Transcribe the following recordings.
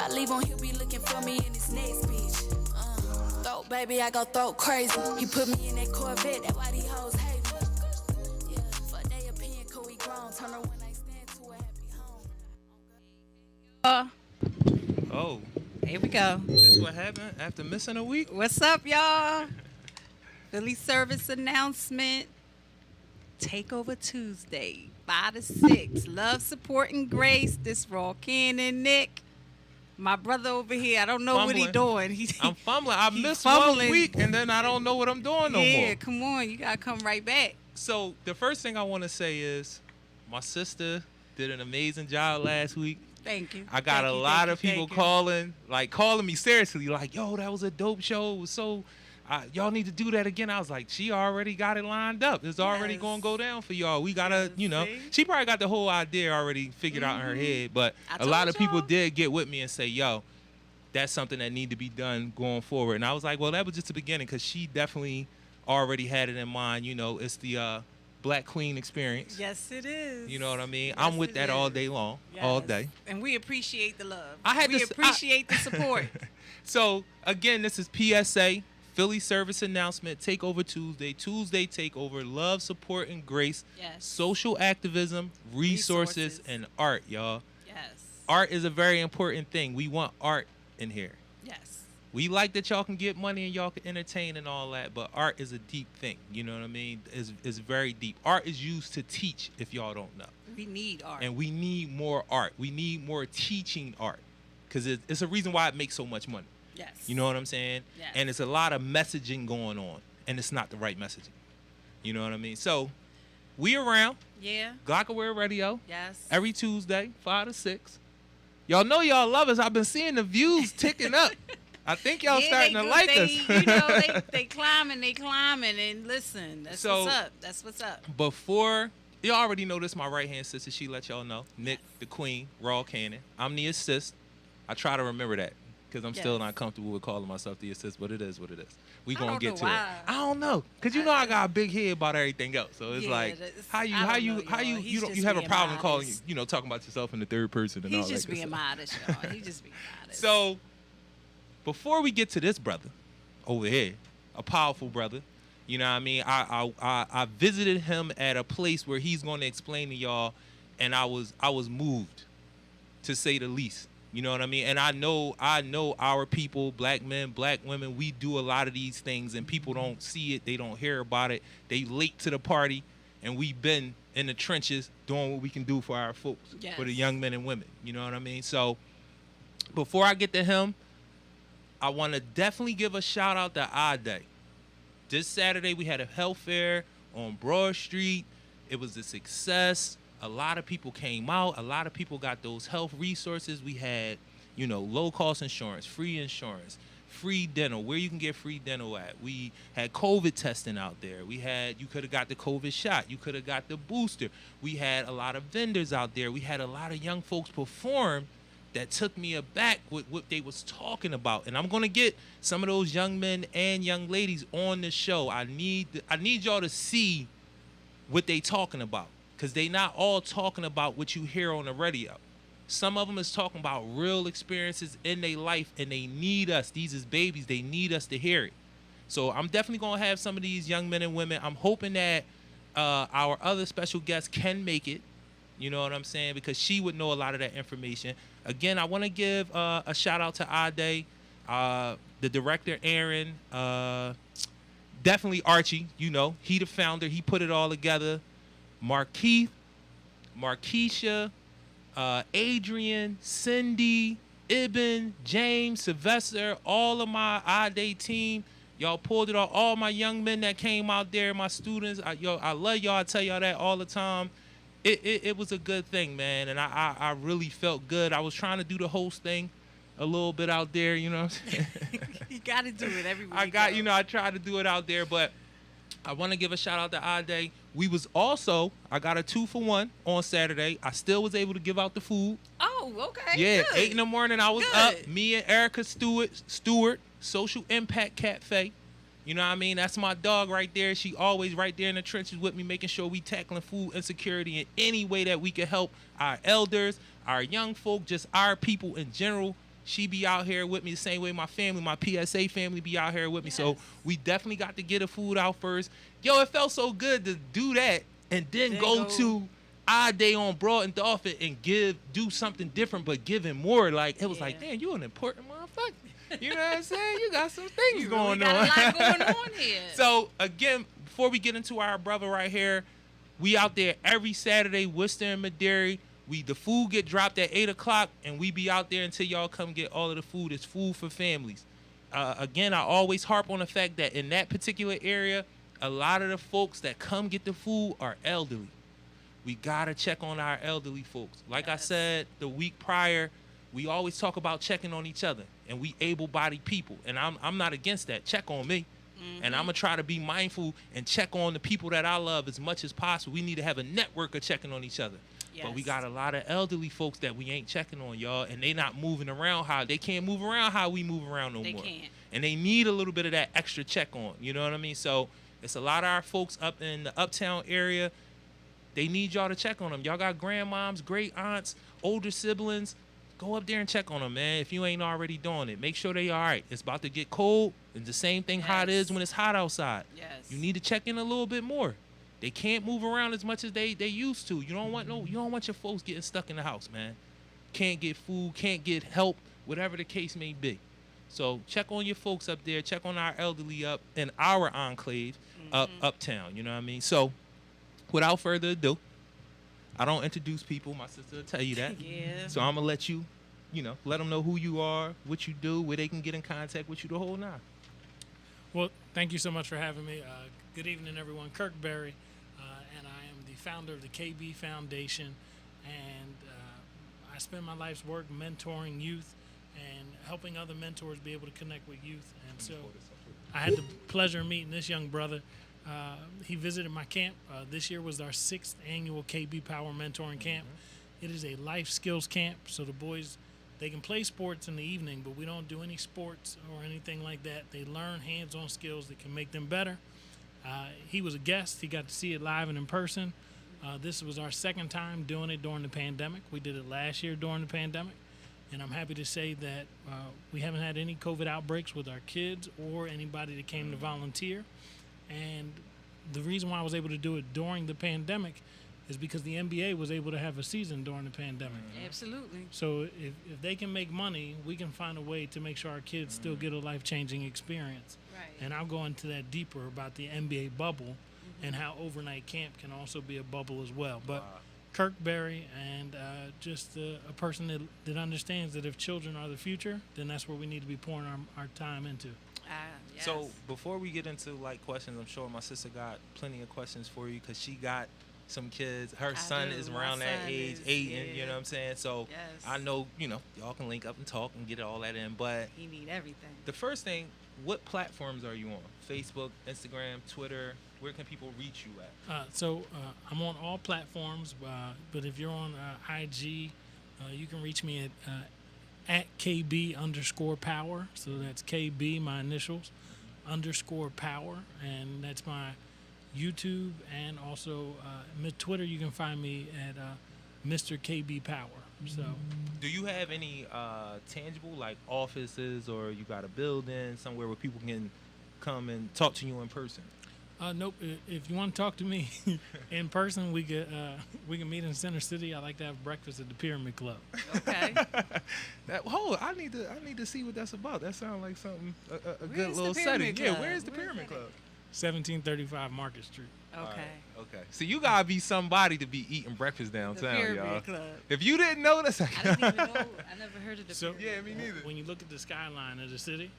I leave him, he'll be looking for me in his next speech. Throat, baby, I go throat crazy. He put me in that Corvette, that's why these hoes hate me. Yeah, fuck they opinion, cool, we grown. Turn her one night stand to a happy home. Oh, Here we go. that's what happened after missing a week? What's up, y'all? Philly service announcement. Takeover Tuesday, 5 to 6. Love, support, and grace. This Raw Ken and Nick. My brother over here, I don't know what he doing. I'm fumbling. I missed fumbling. 1 week, and then I don't know what I'm doing no more. Yeah, come on. You got to come right back. So the first thing I want to say is my sister did an amazing job last week. Thank you. I got a lot of people calling me seriously, like, yo, that was a dope show. It was so, y'all need to do that again. I was like, she already got it lined up. It's already going to go down for y'all. We got to, she probably got the whole idea already figured out in her head. But a lot of people did get with me and say, yo, that's something that need to be done going forward. And I was like, well, that was just the beginning, because she definitely already had it in mind. It's the Black Queen experience. Yes, it is. You know what I mean? Yes, I'm with that all day long, all day. And we appreciate the love. We appreciate the support. So, again, this is PSA, Philly Service Announcement, Takeover Tuesday, Takeover, Love, Support, and Grace, Social Activism, resources, and art, y'all. Yes. Art is a very important thing. We want art in here. Yes. We like that y'all can get money and y'all can entertain and all that, but art is a deep thing. You know what I mean? It's very deep. Art is used to teach, if y'all don't know. We need art. And we need more art. We need more teaching art, because it's a reason why it makes so much money. Yes. You know what I'm saying? Yes. And it's a lot of messaging going on, and it's not the right messaging. You know what I mean? So we around. Yeah. Glockaware Radio. Yes. Every Tuesday, 5 to 6. Y'all know y'all love us. I've been seeing the views ticking up. I think y'all starting to like us. They climbing, and listen, that's what's up. Before, you already know this, my right-hand sister, she let y'all know. Nick, the queen, Raw Cannon. I'm the assist. I try to remember that, because I'm still not comfortable with calling myself the assist, but it is what it is. We gonna get to it. I don't know, because I got a big head about everything else. So it's like, how you have a problem calling, talking about yourself in the third person and all that. He's just being modest, y'all. He's just being modest. So, before we get to this brother over here, a powerful brother, you know what I mean? I visited him at a place where he's going to explain to y'all, and I was moved, to say the least. You know what I mean? And I know our people, black men, black women, we do a lot of these things, and people don't see it, they don't hear about it. They late to the party, and we've been in the trenches doing what we can do for our folks, for the young men and women. You know what I mean? So before I get to him, I want to definitely give a shout out to Ade. This Saturday we had a health fair on Broad Street. It was a success. A lot of people came out. A lot of people got those health resources. We had, low cost insurance, free dental, where you can get free dental at. We had COVID testing out there. You could have got the COVID shot. You could have got the booster. We had a lot of vendors out there. We had a lot of young folks perform that took me aback with what they was talking about. And I'm going to get some of those young men and young ladies on the show. I need y'all to see what they talking about, because they not all talking about what you hear on the radio. Some of them is talking about real experiences in their life, and they need us. These is babies. They need us to hear it. So I'm definitely going to have some of these young men and women. I'm hoping that our other special guest can make it. You know what I'm saying? Because she would know a lot of that information. Again, I want to give a shout out to Ade, the director, Aaron, definitely Archie. He the founder. He put it all together. Markeith, Markeisha, Adrian, Cindy, Ibn, James, Sylvester, all of my Ade team. Y'all pulled it off. All my young men that came out there, my students. I love y'all. I tell y'all that all the time. It was a good thing, man, and I really felt good. I was trying to do the host thing a little bit out there, you know what I'm saying? You got to do it every week. I tried to do it out there, but I want to give a shout out to Ade. I got a 2-for-1 on Saturday. I still was able to give out the food. Oh, okay. Yeah, good. 8 in the morning I was up. Me and Erica Stewart, Social Impact Cafe. You know what I mean? That's my dog right there. She always right there in the trenches with me, making sure we tackling food insecurity in any way that we can help our elders, our young folk, just our people in general. She be out here with me the same way my family, my PSA family be out here with me. So we definitely got to get the food out first. Yo, it felt so good to do that and then go to our day on Broad and Dolphin and do something different, but giving more. Like, it was like, damn, you an important motherfucker. You know what I'm saying? You got some things going on. Got a lot going on here. So, again, before we get into our brother right here, we out there every Saturday, Worcester and Madera. The food get dropped at 8 o'clock, and we be out there until y'all come get all of the food. It's food for families. Again, I always harp on the fact that in that particular area, a lot of the folks that come get the food are elderly. We got to check on our elderly folks. Like I said the week prior, we always talk about checking on each other, and we able-bodied people, and I'm not against that. Check on me, and I'm going to try to be mindful and check on the people that I love as much as possible. We need to have a network of checking on each other. Yes. But we got a lot of elderly folks that we ain't checking on, y'all, and they not moving around they can't move around how we move around no more. They can't. And they need a little bit of that extra check on, you know what I mean? So it's a lot of our folks up in the uptown area. They need y'all to check on them. Y'all got grandmoms, great aunts, older siblings. Go up there and check on them, man, if you ain't already doing it. Make sure they all right. It's about to get cold. It's the same thing how it is when it's hot outside. Yes. You need to check in a little bit more. They can't move around as much as they used to. You don't want your folks getting stuck in the house, man. Can't get food, can't get help, whatever the case may be. So check on your folks up there. Check on our elderly up in our enclave uptown. You know what I mean? So without further ado, I don't introduce people. My sister will tell you that. Yeah. So I'm going to let you, let them know who you are, what you do, where they can get in contact with you, the whole nine. Well, thank you so much for having me. Good evening, everyone. Kirk Berry, and I am the founder of the KB Foundation, and I spend my life's work mentoring youth and helping other mentors be able to connect with youth. And so I had the pleasure of meeting this young brother. He visited my camp. This year was our 6th annual KB Power Mentoring Camp. It is a life skills camp, so the boys, they can play sports in the evening, but we don't do any sports or anything like that. They learn hands-on skills that can make them better. He was a guest. He got to see it live and in person. This was our 2nd time doing it during the pandemic. We did it last year during the pandemic, and I'm happy to say that we haven't had any COVID outbreaks with our kids or anybody that came to volunteer. And the reason why I was able to do it during the pandemic is because the NBA was able to have a season during the pandemic. Absolutely. So if they can make money, we can find a way to make sure our kids still get a life-changing experience. Right. And I'll go into that deeper about the NBA bubble and how overnight camp can also be a bubble as well. But Kirk Berry, and just a person that understands that if children are the future, then that's where we need to be pouring our time into. Yes. So before we get into questions, I'm sure my sister got plenty of questions for you because she got some kids. Her son is around that age, 8, and you know what I'm saying? So I know, y'all can link up and talk and get all that in. But he need everything. The first thing, what platforms are you on? Facebook, Instagram, Twitter? Where can people reach you at? So I'm on all platforms, but if you're on IG, you can reach me at KB_power. So that's KB, my initials, _power. And that's my YouTube. And also Twitter, you can find me at Mr. KB Power. So, do you have any tangible, like offices, or you got a building somewhere where people can come and talk to you in person? Nope. If you want to talk to me in person, we can meet in Center City. I like to have breakfast at the Pyramid Club. Okay. I need to see what that's about. That sounds like something a good little setting. Club? Yeah, where's the Pyramid Club? 1735 Market Street. Okay. Right, okay. So you gotta be somebody to be eating breakfast downtown, the Pyramid y'all. Club. If you didn't know, that's I didn't even know. I never heard of the Pyramid. Yeah, me neither. When you look at the skyline of the city,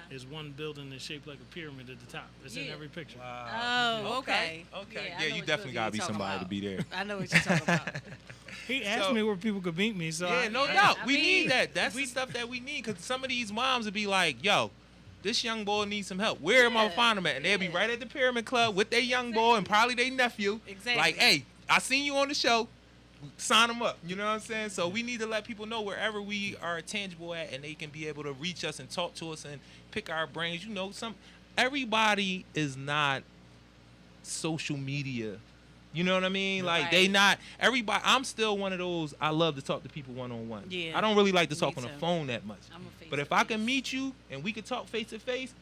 there's one building that's shaped like a pyramid at the top. It's in every picture. Wow. Oh, okay. Yeah, you definitely gotta be somebody to be there. I know what you're talking about. He asked me where people could meet me, so no doubt. We need that. That's the stuff that we need, because some of these moms would be like, yo, this young boy needs some help. Where am I find him at? And they'll be right at the Pyramid Club with their young boy and probably their nephew. Exactly. Like, hey, I seen you on the show. Sign them up. You know what I'm saying? So we need to let people know wherever we are tangible at, and they can be able to reach us and talk to us and pick our brains. Everybody is not social media You know what I mean? Like they not everybody. I'm still one of those. I love to talk to people one-on-one. Yeah. I don't really like to Me talk on the too. phone that much. I'm a But if I can meet you and we could talk face to face,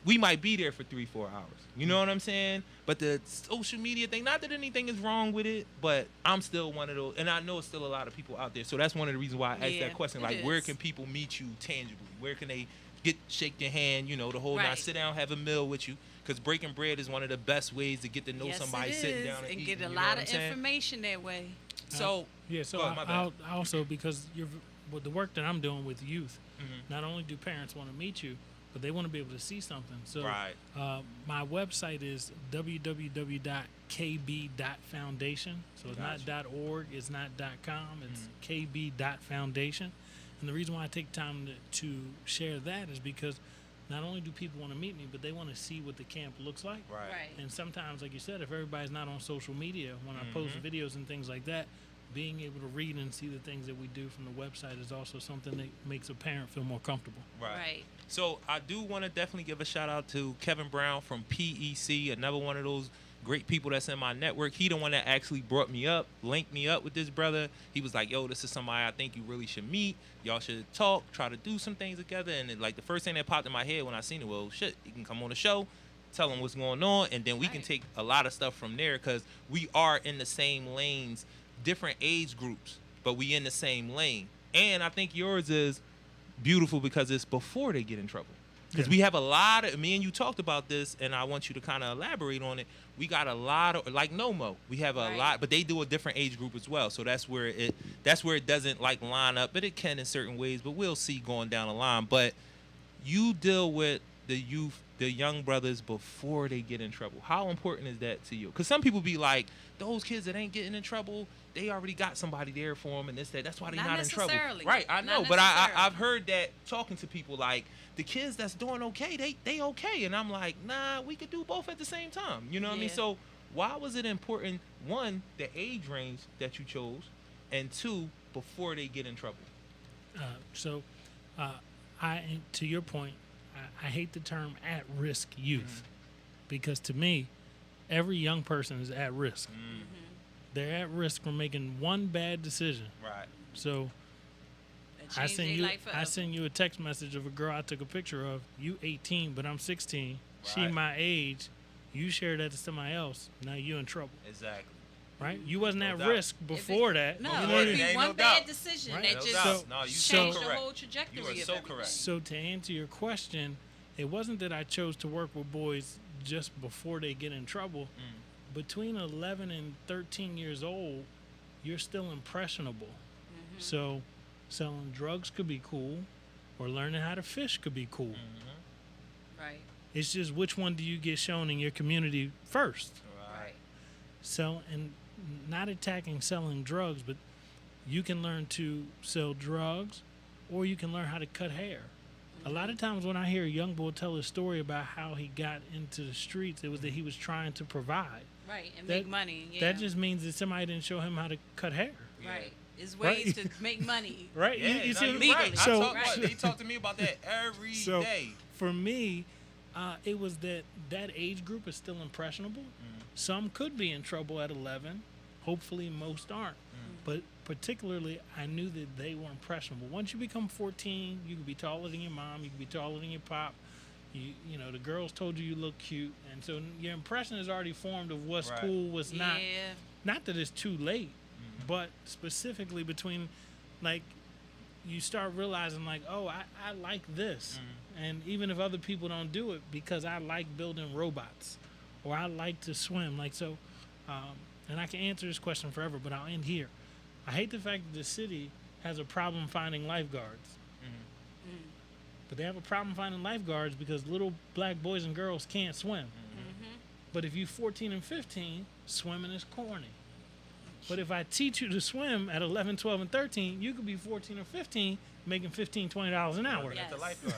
we might be there for 3-4 hours. You know what I'm saying? But the social media thing, not that anything is wrong with it, but I'm still one of those, and I know it's still a lot of people out there. So that's one of the reasons why I asked that question. Like, where can people meet you tangibly? Where can they shake your hand? You know, the whole night, sit down, have a meal with you. Because breaking bread is one of the best ways to get to know somebody sitting down and get eating, a lot of information that way. So So I also, because with the work that I'm doing with youth, not only do parents want to meet you, but they want to be able to see something. So my website is www.kb.foundation. So it's not .org, it's not .com, it's kb.foundation. And the reason why I take time to share that is because not only do people want to meet me, but they want to see what the camp looks like. Right. And sometimes, like you said, if everybody's not on social media, when I post videos and things like that, being able to read and see the things that we do from the website is also something that makes a parent feel more comfortable. Right. So I do want to definitely give a shout out to Kevin Brown from PEC, another one of those great people that's in my network. He the one that actually brought me up, linked me up with this brother. He was like, yo, this is somebody I think you really should meet. Y'all should talk, try to do some things together. And it, like the first thing that popped in my head when I seen it, well, shit, you can come on the show, tell them what's going on, and then we can take a lot of stuff from there because we are in the same lanes, different age groups, but we in the same lane. And I think yours is beautiful because it's before they get in trouble. Because we have a lot of, me and you talked about this, and I want you to kind of elaborate on it. We got a lot of, like Nomo, we have a lot, but they do a different age group as well. So that's where it doesn't like line up, but it can in certain ways, but we'll see going down the line. But you deal with the youth, the young brothers before they get in trouble. How important is that to you? Because some people be like, those kids that ain't getting in trouble, they already got somebody there for them, and that's why they're not in trouble. Right, I know, but I've heard that talking to people, like the kids that's doing okay, they okay, and I'm like, nah, we could do both at the same time. You know what I mean? So why was it important, one, the age range that you chose, and two, before they get in trouble? To your point, I hate the term at-risk youth because to me, every young person is at risk. They're at risk for making one bad decision. Right. So I send you a text message of a girl I took a picture of. You 18, but I'm 16. Right. She my age. You share that to somebody else. Now you in trouble. Exactly. Right? You wasn't at risk before that. No, you know it'd be one bad decision that just changed the whole trajectory of everything. So to answer your question, it wasn't that I chose to work with boys just before they get in trouble. Between 11 and 13 years old, you're still impressionable. So selling drugs could be cool, or learning how to fish could be cool. Right. It's just which one do you get shown in your community first? Right. So, and not attacking selling drugs, but you can learn to sell drugs, or you can learn how to cut hair. A lot of times when I hear a young boy tell a story about how he got into the streets, it was that he was trying to provide. Right, and make money. Yeah. That just means that somebody didn't show him how to cut hair. Right. There's ways to make money. Right. Yeah, you see legally. Right. So, they talk to me about that every day. For me, it was that age group is still impressionable. Some could be in trouble at 11. Hopefully most aren't. But particularly, I knew that they were impressionable. Once you become 14, you can be taller than your mom. You can be taller than your pop. You know, the girls told you look cute. And so your impression is already formed of what's cool, what's not. Not that it's too late, but specifically between, like, you start realizing, like, oh, I like this. And even if other people don't do it, because I like building robots or I like to swim. Like, so, and I can answer this question forever, but I'll end here. I hate the fact that the city has a problem finding lifeguards. But they have a problem finding lifeguards because little black boys and girls can't swim. But if you're 14 and 15, swimming is corny. But if I teach you to swim at 11, 12, and 13, you could be 14 or 15 making $15, $20 an hour. That's a lifeguard.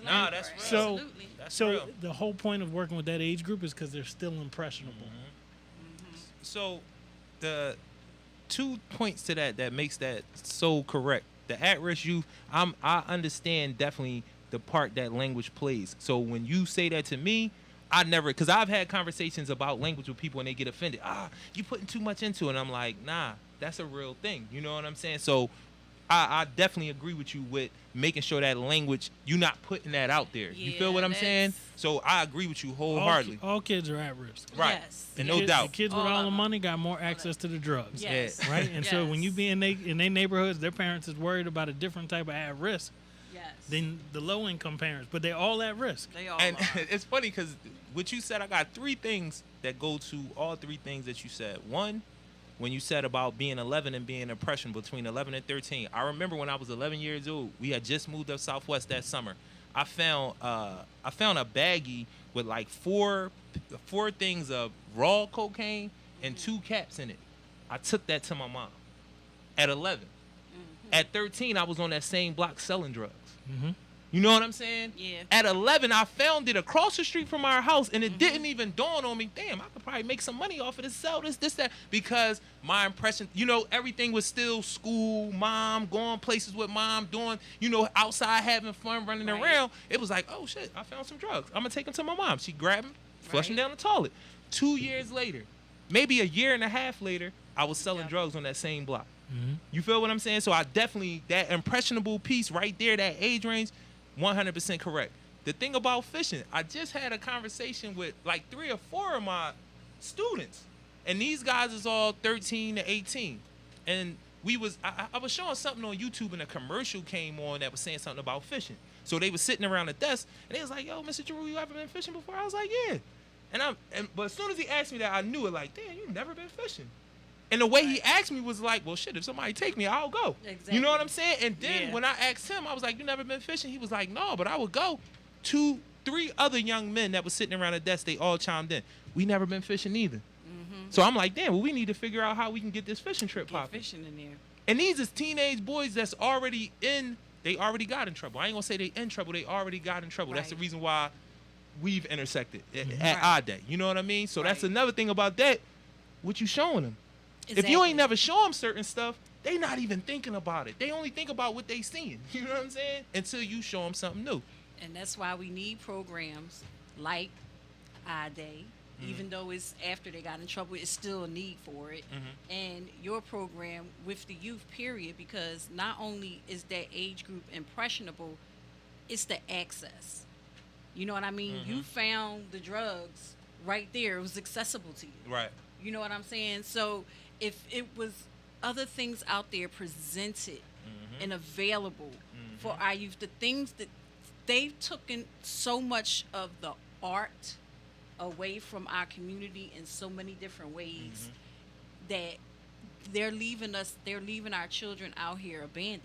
No, that's real. So, absolutely. So the whole point of working with that age group is because they're still impressionable. So the 2 points to that makes that so correct. The at-risk youth, I understand definitely the part that language plays. So when you say that to me, I never, because I've had conversations about language with people and they get offended. You putting too much into it. And I'm like, nah, that's a real thing. You know what I'm saying? So I definitely agree with you with making sure that language, you're not putting that out there. You feel what I'm saying? So I agree with you wholeheartedly. All kids are at risk. Right. Yes. And no doubt. The kids with all the money got more access to the drugs. Yes. Yeah. Right? And so when you Yes. be in their neighborhoods, their parents is worried about a different type of at risk Yes. than the low income parents, but they're all at risk. They all And are. it's funny because what you said, I got three things that go to all three things that you said. One, when you said about being 11 and being impression between 11 and 13, I remember when I was 11 years old, we had just moved up Southwest that summer. I found a baggie with like four things of raw cocaine and 2 caps in it. I took that to my mom at 11. At 13, I was on that same block selling drugs. Mm-hmm. You know what I'm saying? Yeah. At 11, I found it across the street from our house, and it didn't even dawn on me. Damn, I could probably make some money off of this, sell this, that. Because my impression, everything was still school, mom, going places with mom, doing, outside having fun, running Right. around. It was like, oh shit, I found some drugs. I'm gonna take them to my mom. She grabbed them, flush them Right. down the toilet. 2 years later, maybe a year and a half later, I was selling Yeah. drugs on that same block. Mm-hmm. You feel what I'm saying? So I definitely, that impressionable piece right there, that age range, 100% correct. The thing about fishing, I just had a conversation with like 3 or 4 of my students, and these guys is all 13 to 18, and I was showing something on YouTube, and a commercial came on that was saying something about fishing. So they was sitting around the desk, and they was like, "Yo, Mr. Jarue, you ever been fishing before?" I was like, "Yeah." But as soon as he asked me that, I knew it. Like, damn, you never been fishing. And the way he asked me was like, well, shit, if somebody take me, I'll go. Exactly. You know what I'm saying? And then Yeah. when I asked him, I was like, you never been fishing? He was like, no, but I would go. 2, 3 other young men that was sitting around the desk, they all chimed in. We never been fishing either. So I'm like, damn, well, we need to figure out how we can get this fishing trip Get popping. fishing in there. And these is teenage boys that's already they already got in trouble. I ain't gonna say they in trouble, they already got in trouble. That's the Right. reason why we've intersected at Right. our day. You know what I mean? So that's Right. another thing about that. What you showing them? If you Exactly. ain't never show them certain stuff, they not even thinking about it. They only think about what they seeing. You know what I'm saying? Until you show them something new. And that's why we need programs like Our Day. Even though it's after they got in trouble, it's still a need for it. And your program with the youth, period, because not only is that age group impressionable, it's the access. You know what I mean? You found the drugs right there. It was accessible to you. Right. You know what I'm saying? So if it was other things out there presented and available for our youth, the things that they've taken so much of the art away from our community in so many different ways that they're leaving our children out here abandoned.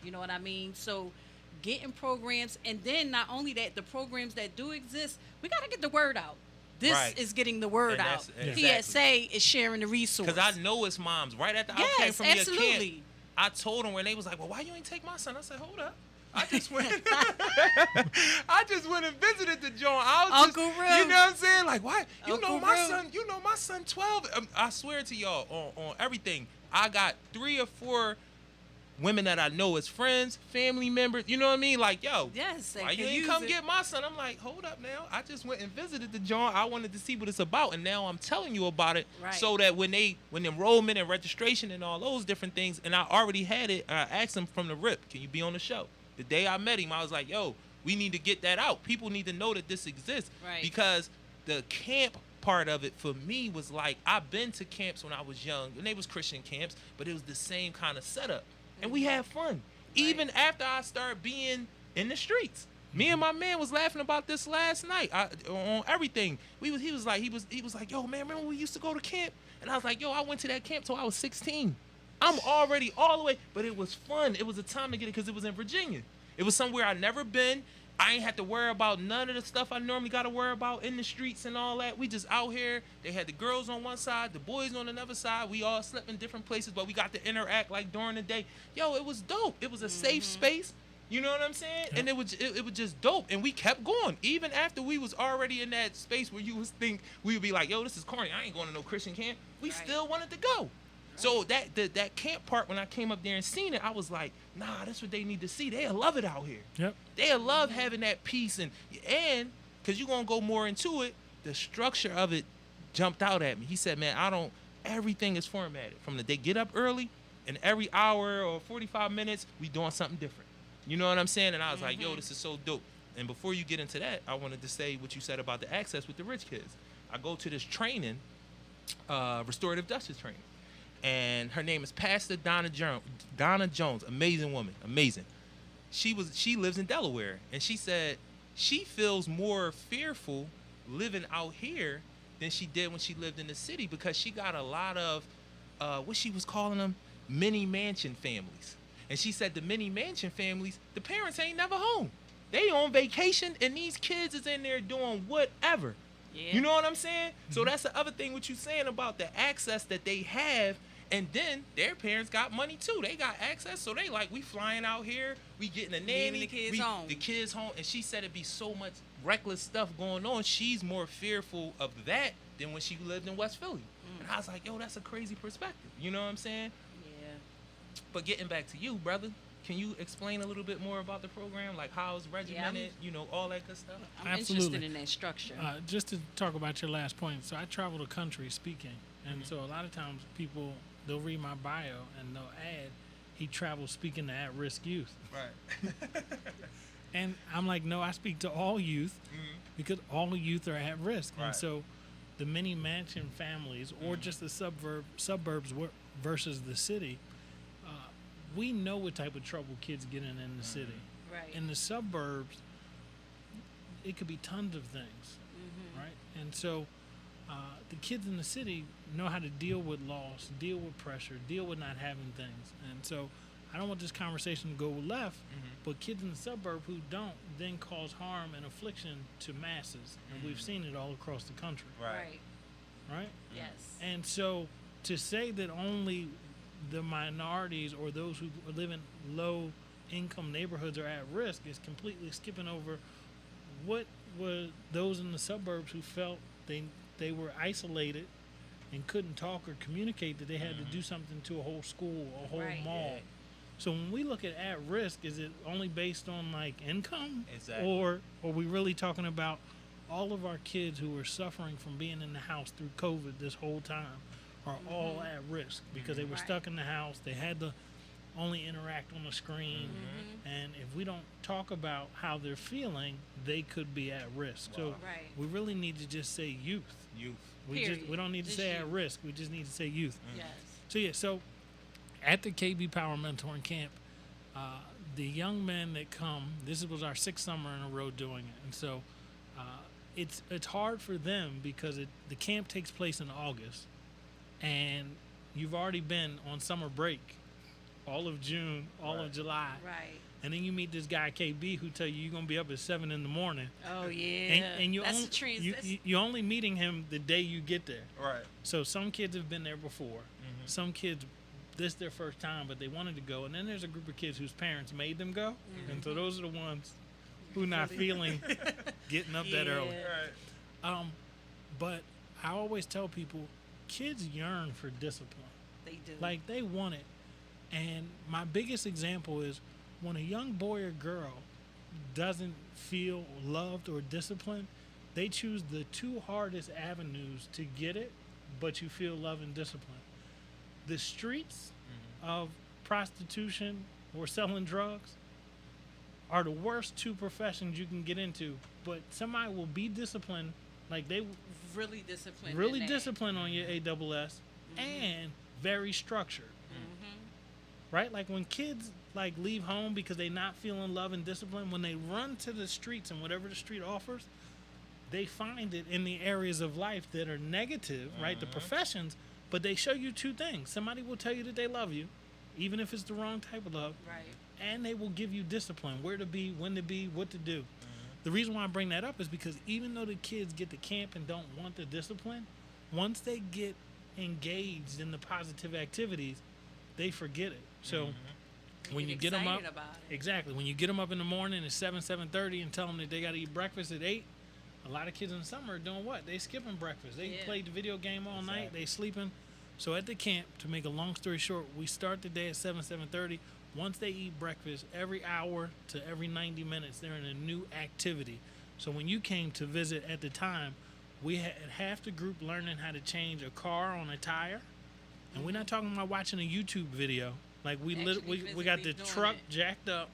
You know what I mean? So getting programs, and then not only that, the programs that do exist, we got to get the word out. This Right. is getting the word And out. that's- exactly. PSA is sharing the resource. Because I know it's moms. Right after I came Yes, from your absolutely. camp, I told them when they was like, well, why you ain't take my son? I said, hold up. I just went I just went and visited the joint. I was Uncle just, Rue. you know what I'm saying? Like, why? You Uncle know my Rue. son, 12. I swear to y'all on everything. I got 3 or 4 women that I know as friends, family members. You know what I mean? Like, yo, Yes, they why you can ain't use come it. get my son? I'm like, hold up now. I just went and visited the joint. I wanted to see what it's about, and now I'm telling you about it, Right. so that when enrollment and registration and all those different things, and I already had it. I asked him from the rip, can you be on the show? The day I met him, I was like, yo, we need to get that out. People need to know that this exists. Right. Because the camp part of it for me was like, I've been to camps when I was young, and they was Christian camps, but it was the same kind of setup. And we had fun. Even after I started being in the streets. Me and my man was laughing about this last night on everything. He was like, yo, man, remember when we used to go to camp? And I was like, yo, I went to that camp till I was 16. I'm already all the way, but it was fun. It was a time to get it because it was in Virginia. It was somewhere I'd never been. I ain't had to worry about none of the stuff I normally got to worry about in the streets and all that. We just out here. They had the girls on one side, the boys on another side. We all slept in different places, but we got to interact like during the day. Yo, it was dope. It was a safe space. You know what I'm saying? And it was just dope. And we kept going. Even after we was already in that space where you would think, we would be like, yo, this is corny. I ain't going to no Christian camp. We Right. still wanted to go. So that camp part, when I came up there and seen it, I was like, nah, that's what they need to see. They'll love it out here. Yep. They'll love having that peace and because you're going to go more into it, the structure of it jumped out at me. He said, man, everything is formatted. From they get up early, and every hour or 45 minutes, we doing something different. You know what I'm saying? And I was like, yo, this is so dope. And before you get into that, I wanted to say what you said about the access with the rich kids. I go to this training, restorative justice training. And her name is Pastor Donna Jones. Amazing woman. Amazing. She lives in Delaware. And she said she feels more fearful living out here than she did when she lived in the city, because she got a lot of what she was calling them mini mansion families. And she said the mini mansion families, the parents ain't never home. They on vacation, and these kids is in there doing whatever. Yeah. You know what I'm saying? So that's the other thing what you saying about the access that they have. And then their parents got money too. They got access, so they like, we flying out here, we getting a nanny, the kids home. The kids home. And she said it'd be so much reckless stuff going on. She's more fearful of that than when she lived in West Philly. And I was like, yo, that's a crazy perspective. You know what I'm saying? Yeah. But getting back to you, brother, can you explain a little bit more about the program, like how it's regimented, all that good stuff? I'm Absolutely. interested in that structure. Just to talk about your last point, so I travel the country speaking, and so a lot of times people, they'll read my bio and they'll add, he travels speaking to at-risk youth. Right. And I'm like, no, I speak to all youth because all youth are at risk. Right. And so the mini mansion families or just the suburbs versus the city, we know what type of trouble kids get in the city. Right. In the suburbs, it could be tons of things, right? And so the kids in the city know how to deal with loss, deal with pressure, deal with not having things. And so I don't want this conversation to go left, but kids in the suburb who don't then cause harm and affliction to masses. And we've seen it all across the country, Right. right? Yes. And so to say that only the minorities or those who live in low income neighborhoods are at risk is completely skipping over what were those in the suburbs who felt they were isolated and couldn't talk or communicate, that they had to do something to a whole school, a whole Right. mall. Yeah. So when we look at risk, is it only based on like income? Exactly. Or are we really talking about all of our kids who are suffering from being in the house through COVID this whole time are all at risk because they were Right. stuck in the house, they had to only interact on the screen, and if we don't talk about how they're feeling, they could be at risk. So Right. we really need to just say youth. Youth. We Period. don't need to Just say at youth. risk. We just need to say youth. Yes. So at the KB Power Mentoring Camp, the young men that come, this was our 6th summer in a row doing it, and so it's hard for them because the camp takes place in August, and you've already been on summer break, all of June, all of July, Right. and then you meet this guy KB who tell you you're gonna be up at 7 in the morning, Oh yeah. and you That's only, the trends. you're only meeting him the day you get there. Right. So some kids have been there before. Some kids, this their first time, but they wanted to go. And then there's a group of kids whose parents made them go. And so those are the ones who not feeling getting up that early. Right. But I always tell people, kids yearn for discipline. They do. Like they want it. And my biggest example is when a young boy or girl doesn't feel loved or disciplined, they choose the 2 hardest avenues to get it, but you feel love and discipline. The streets of prostitution or selling drugs are the worst 2 professions you can get into, but somebody will be disciplined, like they really disciplined. really in that. disciplined on your ASS and very structured. Right? Like when kids like leave home because they not feeling love and discipline, when they run to the streets and whatever the street offers, they find it in the areas of life that are negative, right? The professions, but they show you 2 things. Somebody will tell you that they love you, even if it's the wrong type of love, Right. and they will give you discipline, where to be, when to be, what to do. The reason why I bring that up is because even though the kids get to camp and don't want the discipline, once they get engaged in the positive activities, they forget it. So when you get them up, excited about it. exactly, when you get them up in the morning at 7:30 and tell them that they got to eat breakfast at 8, a lot of kids in the summer are doing what? They skipping breakfast. They Yeah. played the video game all night. They sleeping. So at the camp, to make a long story short, we start the day at 7:30. Once they eat breakfast, every hour to every 90 minutes, they're in a new activity. So when you came to visit at the time, we had half the group learning how to change a car on a tire, and we're not talking about watching a YouTube video. Like we got the physically truck doing it. jacked up,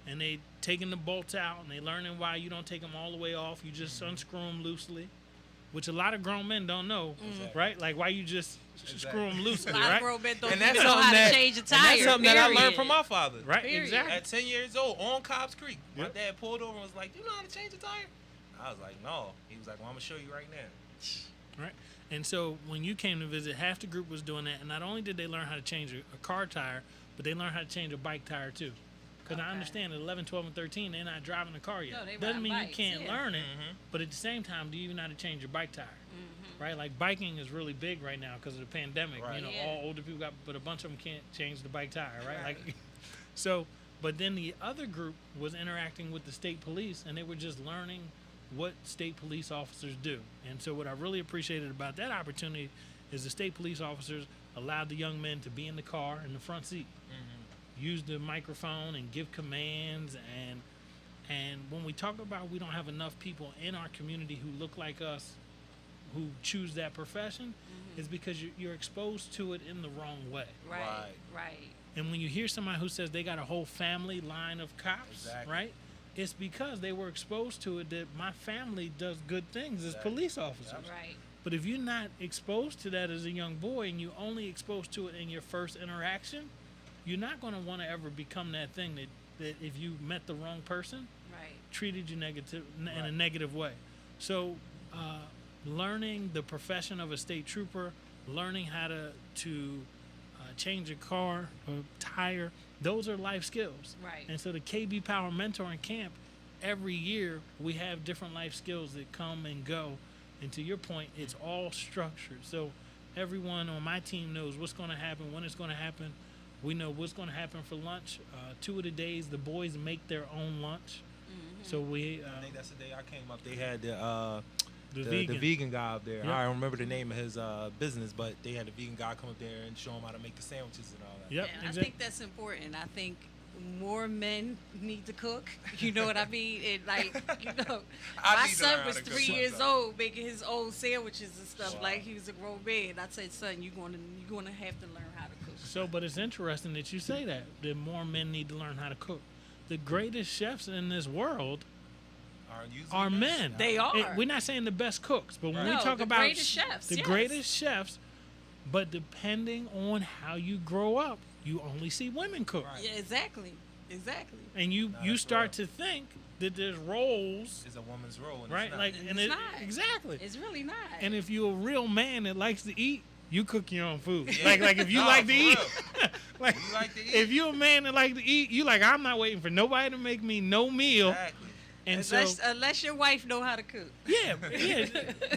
and they taking the bolts out, and they learning why you don't take them all the way off. You just unscrew them loosely, which a lot of grown men don't know, right? Like why you just screw them loosely, A lot of right? grown men don't And even that's know how something to that, change a and tire. that's something that I learned period. from my father. Right, Period. exactly. At 10 years old, on Cobb's Creek, my Yep. dad pulled over and was like, "Do you know how to change a tire?" I was like, "No." He was like, "Well, I'm gonna show you right now." Right. And so when you came to visit, half the group was doing that. And not only did they learn how to change a car tire, but they learned how to change a bike tire too. Because I Okay. understand at 11, 12, and 13, they're not driving a car yet. No, they Doesn't riding mean bikes, you can't yeah. learn it. Mhm. But at the same time, do you even know how to change your bike tire? Mm-hmm. Right? Like biking is really big right now because of the pandemic. Right. You know, Yeah. all older people got, but a bunch of them can't change the bike tire, right? Right. Like, so, but then the other group was interacting with the state police, and they were just learning what state police officers do. And so, what I really appreciated about that opportunity is the state police officers allowed the young men to be in the car in the front seat, use the microphone and give commands. And when we talk about we don't have enough people in our community who look like us, who choose that profession, is because you're exposed to it in the wrong way. Right. Right. And when you hear somebody who says they got a whole family line of cops, Exactly. right? It's because they were exposed to it that my family does good things as Exactly. police officers. Right. But if you're not exposed to that as a young boy and you only exposed to it in your first interaction, you're not going to want to ever become that thing that if you met the wrong person, Right. treated you in a Right. negative way. So learning the profession of a state trooper, learning how to change a car, a tire, those are life skills. Right. And so the KB Power Mentoring Camp, every year we have different life skills that come and go. And to your point, it's all structured. So everyone on my team knows what's going to happen, when it's going to happen. We know what's going to happen for lunch. 2 of the days, the boys make their own lunch. So we, I think that's the day I came up. They had the vegan. vegan guy up there. Yep. I don't remember the name of his business, but they had the vegan guy come up there and show him how to make the sandwiches and all that. Yep, And I exactly. think that's important. I think more men need to cook. You know what I mean? And like, you know, I my need to learn son how was to cook 3 years myself. old making his own sandwiches and stuff. Wow. Like he was a grown man. I said, son, you're gonna have to learn how to cook. So, but it's interesting that you say that more men need to learn how to cook. The greatest chefs in this world are men. They are. We're not saying the best cooks, but when we No, talk the about greatest chefs, the yes. greatest chefs, but depending on how you grow up, you only see women cook. Right. Yeah, exactly. Exactly. And you that's start real. to think that there's roles, It's a woman's role, and right? It's not. Like, And and it's it, not. exactly. It's really not. And if you're a real man that likes to eat, you cook your own food. Yeah. Like if you No, like to for eat, real. like You like to eat. if you're a man that like to eat, you like I'm not waiting for nobody to make me no meal. Exactly. And unless your wife know how to cook. yeah,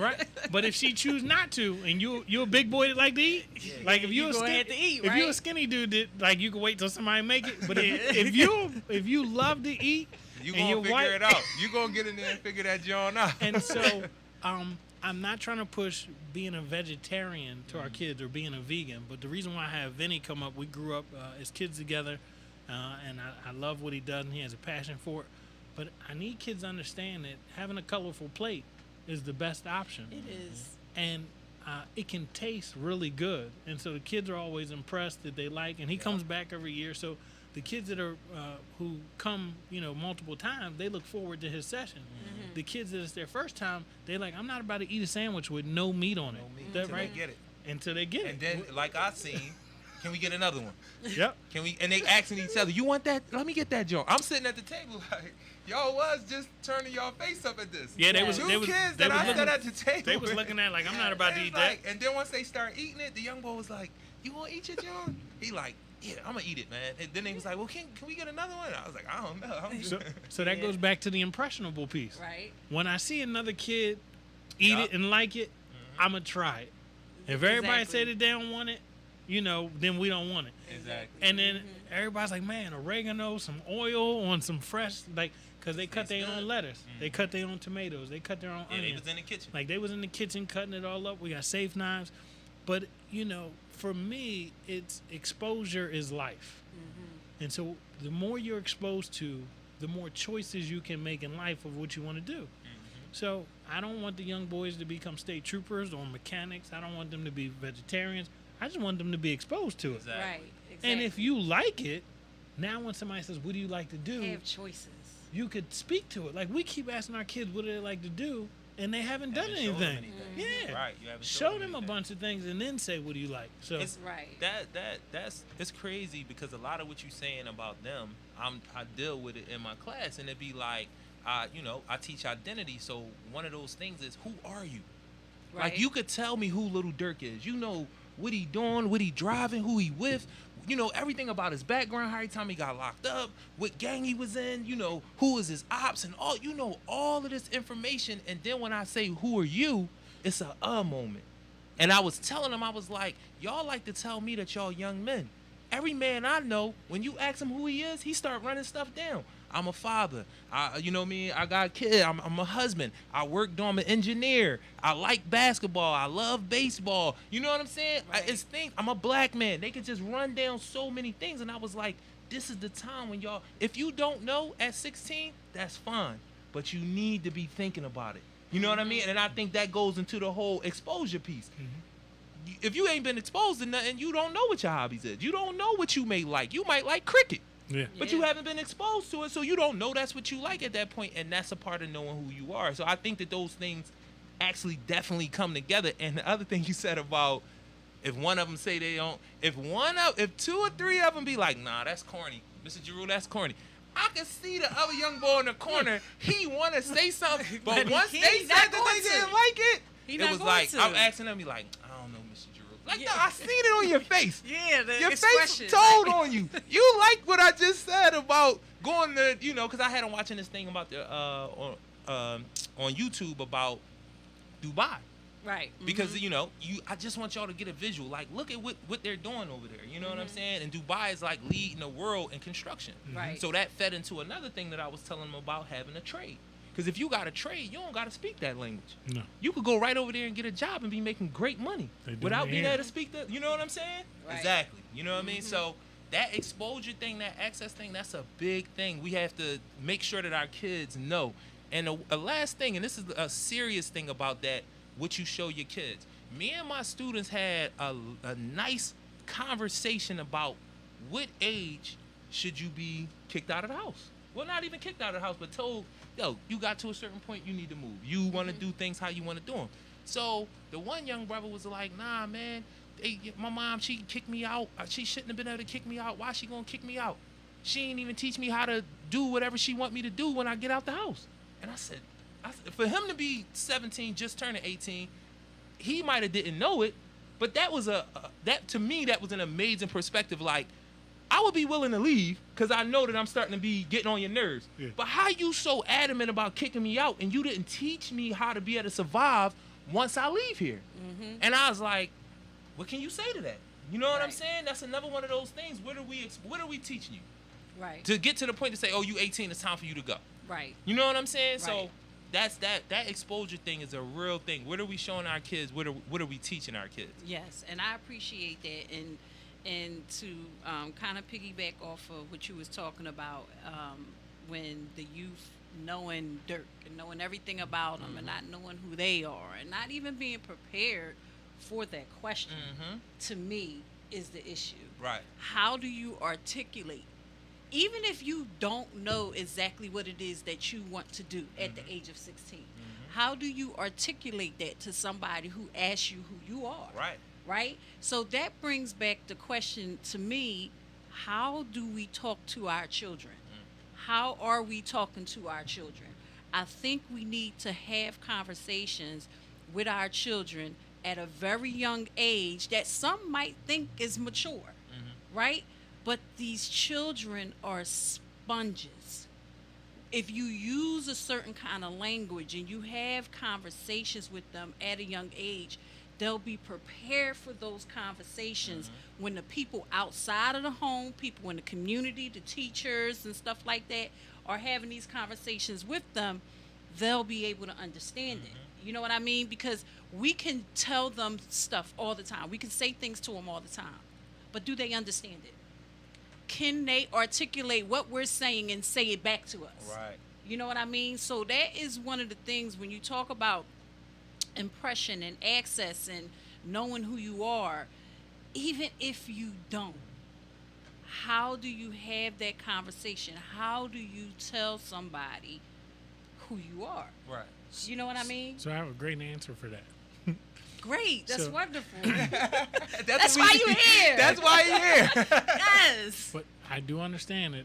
right. But if she choose not to, and you're a big boy that like to eat, like if you're You a gonna skinny, have to eat, if you're a right? skinny dude that like you can wait till somebody make it. But if you love to eat, You and gonna your figure wife, it out. You gonna get in there and figure that joint out. And so, I'm not trying to push being a vegetarian to our kids or being a vegan, but the reason why I have Vinny come up, we grew up as kids together, and I love what he does, and he has a passion for it. But I need kids to understand that having a colorful plate is the best option. It is. And it can taste really good. And so the kids are always impressed that they like, and he comes back every year. So the kids that are who come, multiple times, they look forward to his session. The kids that it's their first time, they like, I'm not about to eat a sandwich with no meat on it. No meat That till right? they get it. Until they get And it. then, like I seen, can we get another one? Yep. Can we? And they asking each other, you want that? Let me get that joint. I'm sitting at the table like, y'all was just turning y'all face up at this. Yeah, they was. Two They was. kids They that was I looking, sat at the table. they was looking at like I'm not about to They eat was like, that. and then once they start eating it, the young boy was like, you want to eat your joint? He like, yeah, I'm gonna eat it, man. And then he was like, well, can we get another one? I was like, I don't know. I'm So, good. so that goes back to the impressionable piece. Right. When I see another kid eat Yup. it and like it, I'm gonna try it. If everybody Exactly. say that they don't want it, then we don't want it. Exactly. And then everybody's like, man, oregano, some oil on some fresh, like, because they cut their Tastes own good. lettuce. They cut their own tomatoes. They cut their own Yeah, they onions. was in the kitchen. Like, they was in the kitchen cutting it all up. We got safe knives. But, for me, it's exposure is life. And so the more you're exposed to, the more choices you can make in life of what you want to do. So I don't want the young boys to become state troopers or mechanics. I don't want them to be vegetarians. I just want them to be exposed to it. Exactly. Right. Exactly. And if you like it, now when somebody says, "What do you like to do?" have choices. you could speak to it. Like we keep asking our kids what do they like to do, and they haven't done Haven't showed them anything. anything. Yeah, Right, you haven't show showed them a anything. bunch of things and then say, "What do you like?" So It's, Right. that's it's crazy because a lot of what you're saying about them, I deal with it in my class, and it'd be like, I teach identity, so one of those things is who are you? Right. Like you could tell me who Little Dirk is. You know what he doing, what he driving, who he with. You know everything about his background, how time he got locked up, what gang he was in. You know who was his ops and all. You know all of this information, and then when I say who are you, it's a moment. And I was telling him, I was like, y'all like to tell me that y'all young men. Every man I know, when you ask him who he is, he start running stuff down. I'm a father. You know what I mean? I got a kid. I'm a husband. I worked on an engineer. I like basketball. I love baseball. You know what I'm saying? Right. It's things. I'm a black man. They could just run down so many things. And I was like, this is the time when y'all, if you don't know at 16, that's fine. But you need to be thinking about it. You know what I mean? And I think that goes into the whole exposure piece. If you ain't been exposed to nothing, you don't know what your hobbies is. You don't know what you may like. You might like cricket. yeah. But Yeah. you haven't been exposed to it, so you don't know that's what you like at that point, and that's a part of knowing who you are. So I think that those things actually definitely come together. And the other thing you said about if one of them say they don't, if two or three of them be like, nah, that's corny, Mr. Jarue, that's corny. I can see the other young boy in the corner. He want to say something, but But once he they not said that going they to. didn't like it, He it not was going like to. I'm asking them, be like, I don't know, Mr. Jarue. Like, Yeah. no, I seen it on your face. Yeah, the Your expression. face told on you. You like what I just said about going to, because I had him watching this thing about the on YouTube about Dubai. Right. Because I just want y'all to get a visual. Like, look at what they're doing over there. You know what I'm saying? And Dubai is like leading the world in construction. Right. So that fed into another thing that I was telling them about having a trade. Because if you got a trade, you don't got to speak that language. No. You could go right over there and get a job and be making great money They do without it being here. able to speak the. You know what I'm saying? Right. Exactly. You know what I mean? So that exposure thing, that access thing, that's a big thing. We have to make sure that our kids know. And a last thing, and this is a serious thing about that, what you show your kids. Me and my students had a nice conversation about what age should you be kicked out of the house. Well, not even kicked out of the house, but told, yo, you got to a certain point, you need to move. You want to do things how you want to do them. So the one young brother was like, nah, man, my mom, she kicked me out. She shouldn't have been able to kick me out. Why she going to kick me out? She ain't even teach me how to do whatever she want me to do when I get out the house. And I said, for him to be 17, just turning 18, he might have didn't know it, but that was to me, that was an amazing perspective. Like, I would be willing to leave because I know that I'm starting to be getting on your nerves. Yeah. But how you so adamant about kicking me out and you didn't teach me how to be able to survive once I leave here? And I was like, what can you say to that? You know what I'm Right. saying? That's another one of those things. What are we teaching you? Right. To get to the point to say, oh, you 18, it's time for you to go. Right. You know what I'm saying? So Right. that's that exposure thing is a real thing. What are we showing our kids? What are we teaching our kids? Yes, and I appreciate that, and to kind of piggyback off of what you was talking about, when the youth knowing Dirk and knowing everything about them and not knowing who they are and not even being prepared for that question, to me is the issue. Right. How do you articulate, even if you don't know exactly what it is that you want to do at the age of 16? How do you articulate that to somebody who asks you who you are? Right. Right? So that brings back the question to me, how do we talk to our children? How are we talking to our children? I think we need to have conversations with our children at a very young age that some might think is mature, right? But these children are sponges. If you use a certain kind of language and you have conversations with them at a young age, they'll be prepared for those conversations when the people outside of the home, people in the community, the teachers and stuff like that are having these conversations with them, they'll be able to understand it. You know what I mean? Because we can tell them stuff all the time. We can say things to them all the time. But do they understand it? Can they articulate what we're saying and say it back to us? Right. You know what I mean? So that is one of the things when you talk about impression and access and knowing who you are, even if you don't, how do you have that conversation? How do you tell somebody who you are? Right. You know what I mean? So I have a great answer for that. Great. That's So- wonderful. That's why you here. That's why you're here. Yes. But I do understand that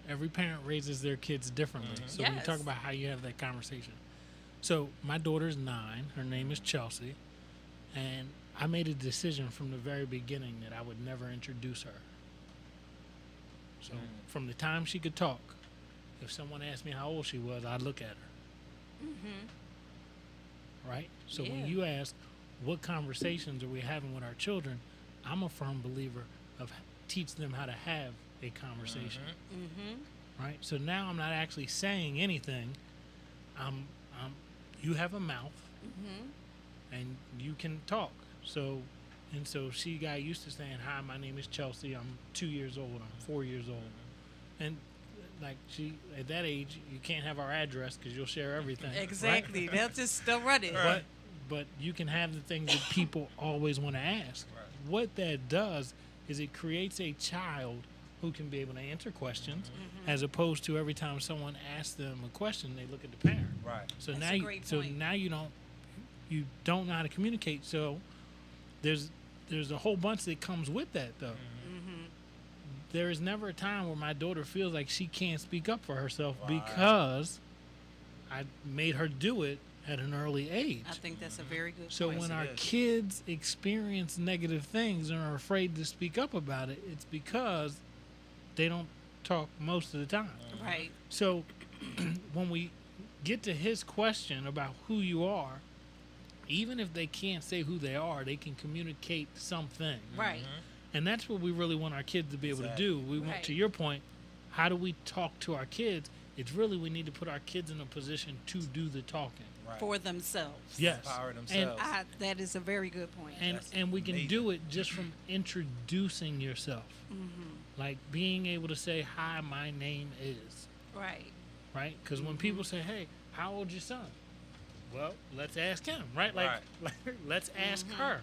every parent raises their kids differently. So when you Yes. talk about how you have that conversation. So my daughter's 9. Her name is Chelsea. And I made a decision from the very beginning that I would never introduce her. So from the time she could talk, if someone asked me how old she was, I'd look at her. Right? So Yeah. when you ask, what conversations are we having with our children, I'm a firm believer of teach them how to have a conversation. Right? So now I'm not actually saying anything. You have a mouth, and you can talk. So she got used to saying, "Hi, my name is Chelsea. I'm 2 years old. I'm 4 years old." And like she at that age, you can't have our address because you'll share everything. right? Exactly. They'll run it. But you can have the things that people always want to ask. Right. What that does is it creates a child who can be able to answer questions, as opposed to every time someone asks them a question, they look at the parent. Right. So That's now, a great point. now you don't know how to communicate. So there's a whole bunch that comes with that, though. There is never a time where my daughter feels like she can't speak up for herself because I made her do it at an early age. I think that's a very good So point. when it our is. kids experience negative things and are afraid to speak up about it, it's because they don't talk most of the time. Right. So when we get to his question about who you are, even if they can't say who they are, they can communicate something. Right. And that's what we really want our kids to be able to Exactly. do. We want, Right. to your point, how do we talk to our kids? It's really we need to put our kids in a position to do the talking. Right. For themselves. Yes. Empower themselves. That is a very good point. And That's we can amazing. do it just from introducing yourself. Like being able to say, "Hi, my name is," Right. right? Because when people say, "Hey, how old's your son?" Well, let's ask him, right? Like, let's ask her.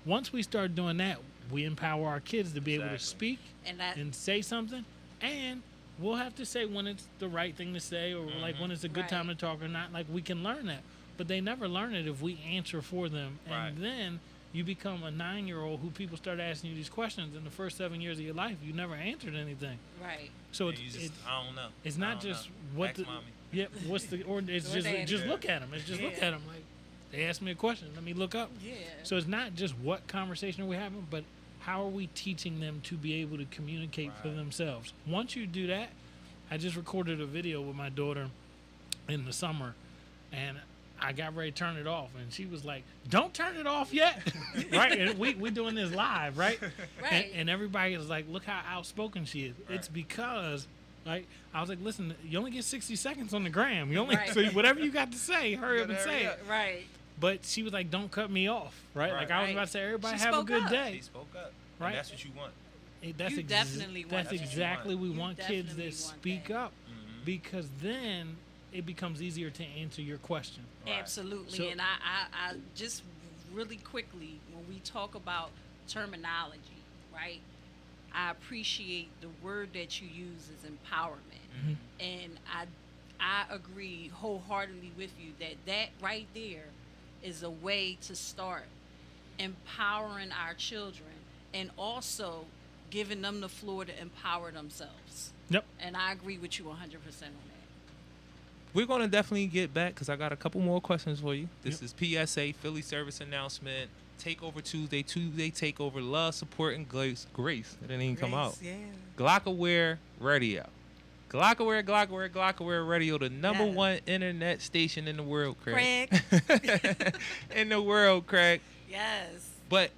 Once we start doing that, we empower our kids to be able to Exactly. speak And that and say something, and we'll have to say when it's the right thing to say, or like when it's a good time to Right. talk or not. Like we can learn that, but they never learn it if we answer for them. Right. And then you become a 9-year-old who people start asking you these questions. In the first 7 years of your life, you never answered anything. right. So And you just, I don't know. it's I not don't just know. what Ask the mommy. yeah what's the or it's Or just daddy. just look at them. It's just look Yeah. at them like they asked me a question. Let me look up. Yeah. So it's not just what conversation are we having, but how are we teaching them to be able to communicate for Right. themselves? Once you do that, I just recorded a video with my daughter in the summer, and I got ready to turn it off, and she was like, "Don't turn it off yet," right? And we doing this live, right? Right. And everybody is like, "Look how outspoken she is." It's because. Like I was like, listen, you only get 60 seconds on the gram. You only Right. so whatever you got to say, hurry up and gotta say hurry it. up. Right. But she was like, "Don't cut me off," right? Like I was Right. about to say, everybody She have a spoke good up. day. He spoke up. Right. And that's what you want. That's You definitely want that's that. exactly we You want kids definitely that want speak that. up, because then it becomes easier to answer your question. Right. Absolutely. So- And I just really quickly, when we talk about terminology, right? I appreciate the word that you use is empowerment. And I agree wholeheartedly with you that right there is a way to start empowering our children and also giving them the floor to empower themselves. Yep. And I agree with you 100% on that. We're going to definitely get back because I got a couple more questions for you. This is PSA, Philly service announcement. Takeover Tuesday takeover, love, support, and grace. It didn't even come out. Yeah. Glockaware Radio. Glockaware Radio, the number Yes. one internet station in the world, Craig. Craig. In the world, Craig. Yes. But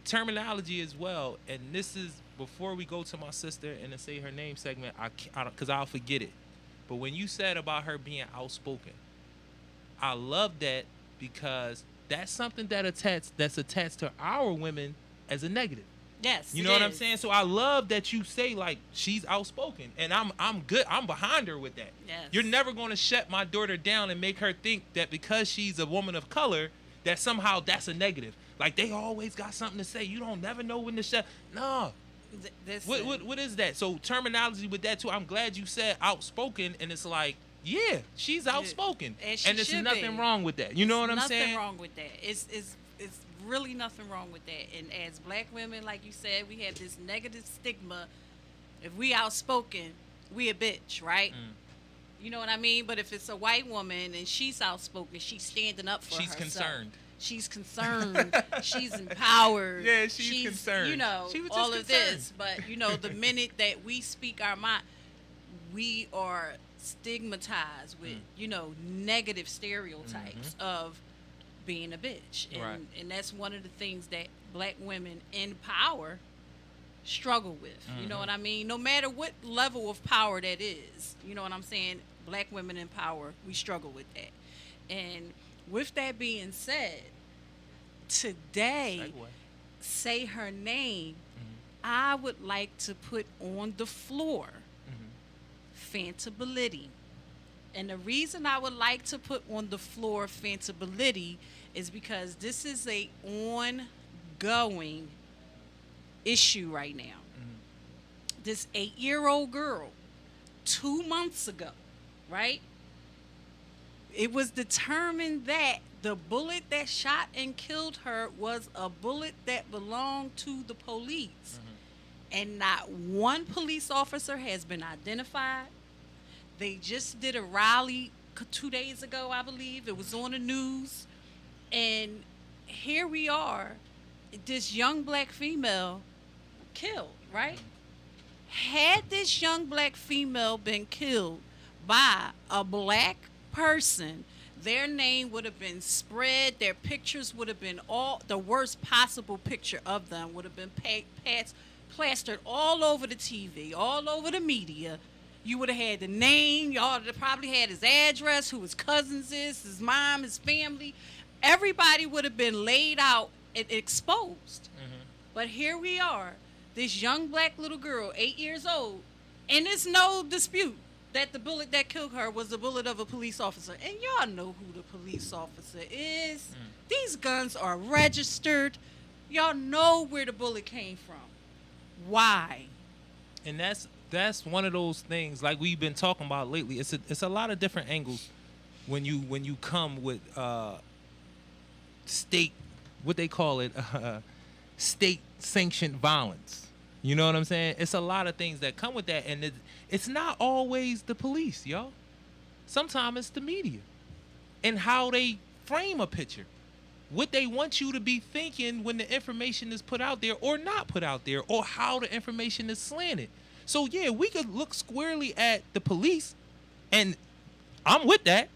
terminology as well, and this is before we go to my sister and to say her name segment, because I'll forget it. But when you said about her being outspoken, I love that because that's something that's attached to our women as a negative. Yes, You know what I'm saying? So I love that you say like she's outspoken, and I'm good. I'm behind her with that. Yes. You're never going to shut my daughter down and make her think that because she's a woman of color that somehow that's a negative. Like they always got something to say. You don't never know when to shut. No. What is that? So terminology with that too. I'm glad you said outspoken, and it's like, yeah, she's outspoken, and there's nothing wrong with that. You know what I'm saying? Nothing wrong with that. It's really nothing wrong with that. And as black women, like you said, we have this negative stigma. If we outspoken, we a bitch, right? You know what I mean? But if it's a white woman and she's outspoken, she's standing up for herself. Concerned. She's concerned. She's empowered. Yeah, she's concerned. You know, she was just all of concerned. this. But, you know, the minute that we speak our mind, we are stigmatized with, you know, negative stereotypes of being a bitch. And that's one of the things that black women in power struggle with. You know what I mean? No matter what level of power that is, you know what I'm saying? Black women in power, we struggle with that. And with that being said, today, say her name, I would like to put on the floor Fantability. And the reason I would like to put on the floor Fantability is because this is a ongoing issue right now. This 8-year-old girl, 2 months ago, right? It was determined that the bullet that shot and killed her was a bullet that belonged to the police. And not one police officer has been identified. They just did a rally 2 days ago, I believe. It was on the news. And here we are, this young black female killed, right? Had this young black female been killed by a black person, their name would have been spread, their pictures would have been all, the worst possible picture of them would have been plastered all over the TV, all over the media. You would have had the name, y'all would have probably had his address, who his cousins is, his mom, his family. Everybody would have been laid out and exposed. But here we are, this young black little girl, 8 years old, and there's no dispute that the bullet that killed her was the bullet of a police officer. And y'all know who the police officer is. These guns are registered. Y'all know where the bullet came from. Why? And that's one of those things like we've been talking about lately. It's a lot of different angles when you come with state, what they call it, state sanctioned violence. You know what I'm saying? It's a lot of things that come with that, and it's not always the police, y'all. Sometimes it's the media and how they frame a picture, what they want you to be thinking when the information is put out there or not put out there, or how the information is slanted. So yeah, we could look squarely at the police, and I'm with that,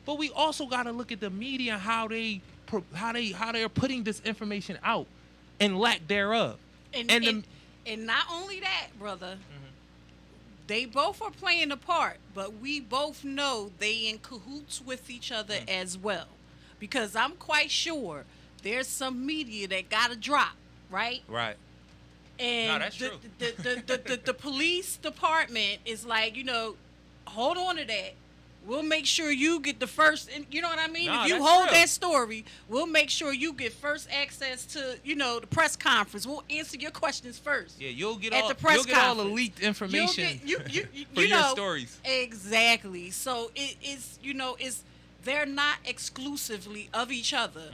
but we also got to look at the media and how they're putting this information out and lack thereof. And not only that, brother, they both are playing a part, but we both know they in cahoots with each other as well. Because I'm quite sure there's some media that got to drop, right? Right. And no, that's true. The police department is like, you know, hold on to that. We'll make sure you get the first, you know what I mean? Nah, if you that's hold real. that story, we'll make sure you get first access to, you know, the press conference. We'll answer your questions first. Yeah, you'll get at all the press all the conference. leaked information for you your know, stories. Exactly. So it is, you know, they're not exclusively of each other.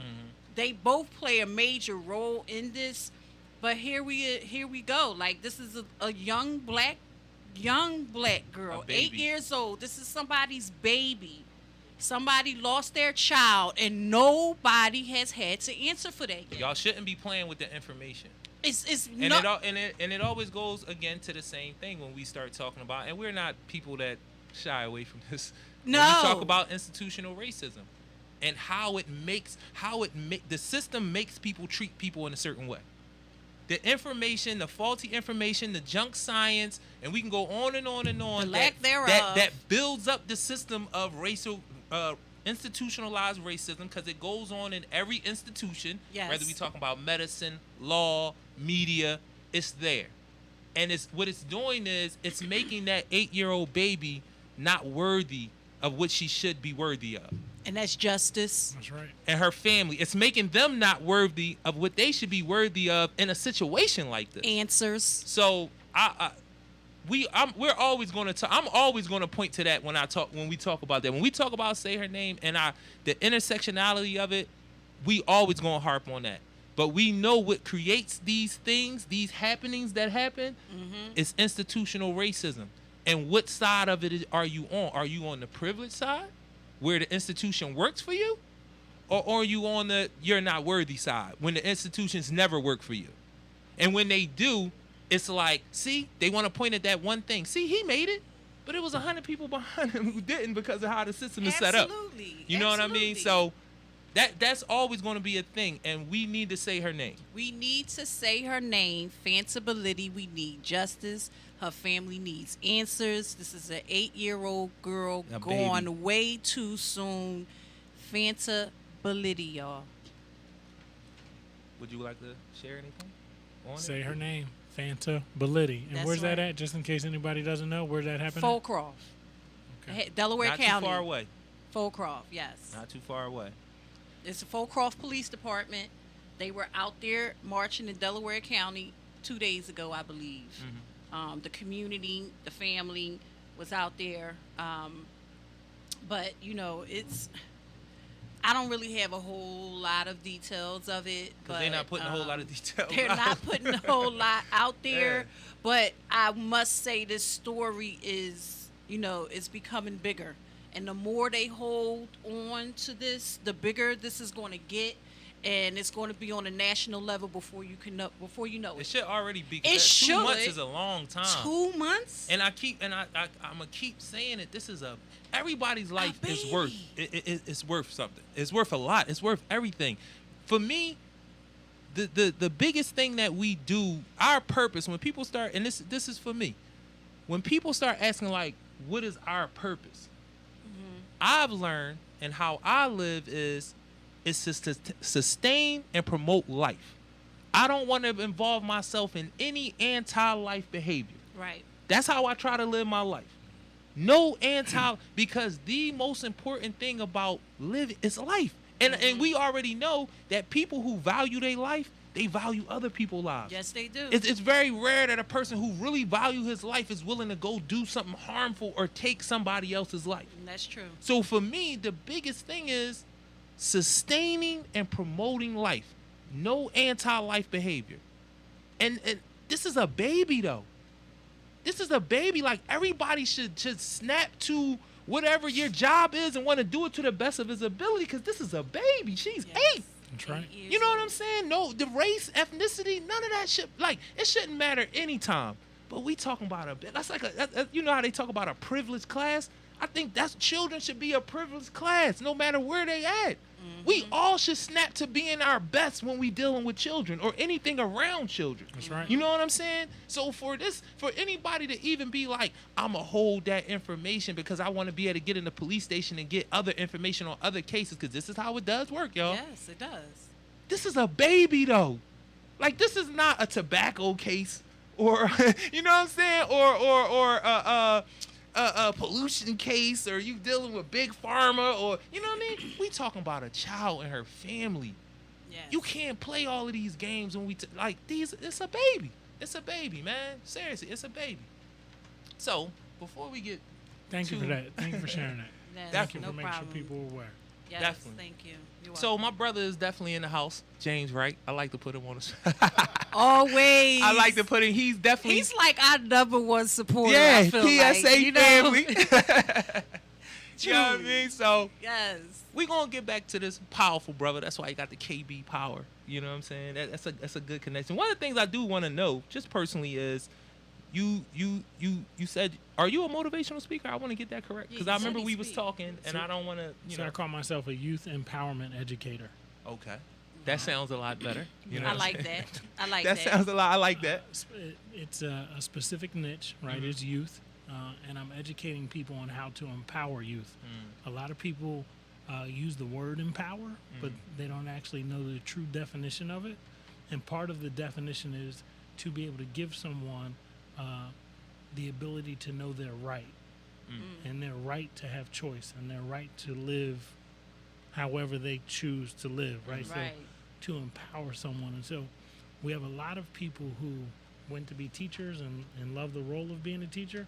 They both play a major role in this. But here we go. Like, this is a young black girl, 8 years old. This is somebody's baby. Somebody lost their child, and nobody has had to answer for that yet. Y'all shouldn't be playing with the information. It always goes again to the same thing when we start talking about, and we're not people that shy away from this. No. When we talk about institutional racism and how the system makes people treat people in a certain way. The information, the faulty information, the junk science, and we can go on and on and on. The lack thereof. That builds up the system of racial institutionalized racism, because it goes on in every institution, Yes. whether we talking about medicine, law, media, it's there. And what it's doing is it's making that 8-year-old baby not worthy of what she should be worthy of. And that's justice. That's right. And her family, it's making them not worthy of what they should be worthy of in a situation like this. Answers. So we're always going to. I'm always going to point to that when we talk about that. When we talk about Say Her Name and the intersectionality of it, we always going to harp on that. But we know what creates these things, these happenings that happen, is institutional racism. And what side of it are you on? Are you on the privileged side, where the institution works for you, or are you on the you're not worthy side, when the institutions never work for you? And when they do, it's like, see, they want to point at that one thing. See, he made it, but it was 100 people behind him who didn't because of how the system is set up. Absolutely. You know what I mean? So that's always going to be a thing, and we need to say her name. We need to say her name. Fanta Belidi. We need justice. Her family needs answers. This is an 8-year-old girl A gone baby. way too soon. Fanta Belidi, y'all. Would you like to share anything on Say it? her name, Fanta Belidi. And That's where's that right. at? Just in case anybody doesn't know, where's that happening? Folcroft. Okay. Delaware Not County. too far away. Folcroft, yes. Not too far away. It's the Folcroft Police Department. They were out there marching in Delaware County 2 days ago, I believe. The community, the family was out there. But, you know, I don't really have a whole lot of details of it. Because they're not putting a whole lot of details They're out. not putting a whole lot out there. Yeah. But I must say this story is, you know, it's becoming bigger. And the more they hold on to this, the bigger this is going to get. And it's going to be on a national level before you know It it. should already be. It 'cause 2 months should. is a long time. 2 months? And I'm gonna keep saying it. This is everybody's life is worth. It's worth something. It's worth a lot. It's worth everything. For me, the biggest thing that we do, our purpose, when people start, and this is for me, when people start asking like, what is our purpose? I've learned, and how I live is to sustain and promote life. I don't want to involve myself in any anti-life behavior. Right. That's how I try to live my life. No because the most important thing about living is life. And we already know that people who value their life, they value other people's lives. Yes, they do. It's very rare that a person who really values his life is willing to go do something harmful or take somebody else's life. And that's true. So for me, the biggest thing is sustaining and promoting life. No anti-life behavior. And this is a baby, though. This is a baby. Like, everybody should snap to whatever your job is and want to do it to the best of his ability, because this is a baby. She's Yes. 8. That's right. 8 years You know what old. I'm saying? No, the race, ethnicity, none of that shit. Like, it shouldn't matter anytime. But we talking about that's like you know how they talk about a privileged class? I think children should be a privileged class, no matter where they at. We all should snap to being our best when we dealing with children or anything around children. That's right. You know what I'm saying? So for anybody to even be like, I'ma hold that information because I want to be able to get in the police station and get other information on other cases, because this is how it does work, y'all. Yes, it does. This is a baby, though. Like, this is not a tobacco case, or you know what I'm saying, or a pollution case, or you dealing with big pharma, or you know what I mean. We talking about a child and her family. Yes. You can't play all of these games when like these. It's a baby. It's a baby, man. Seriously, it's a baby. So before we get Thank you for that. Thank you for sharing that. Yes, Thank you no for making problem. sure people are aware. Yes, Definitely. thank you. You're so welcome. my brother is definitely in the house, James Wright. I like to put him on the. Always. I like to put him. He's definitely. He's like our number one supporter. Yeah, I feel PSA like, you know? family. You know what I Truly. mean? So Yes. we're gonna get back to this powerful brother. That's why he got the KB power. You know what I'm saying? That's a good connection. One of the things I do want to know, just personally, is you said, are you a motivational speaker? I want to get that correct, because Yeah, I you said remember he we was speak. talking, and I don't want to, you So I know. call myself a youth empowerment educator. Okay, that sounds a lot better. You know I what I'm like saying? that. I like That that. sounds a lot. I like that. It's a specific niche, right? Mhm. It's youth, and I'm educating people on how to empower youth. A lot of people use the word empower, but they don't actually know the true definition of it. And part of the definition is to be able to give someone the ability to know their right, and their right to have choice, and their right to live however they choose to live, right? So to empower someone. And so we have a lot of people who went to be teachers and love the role of being a teacher,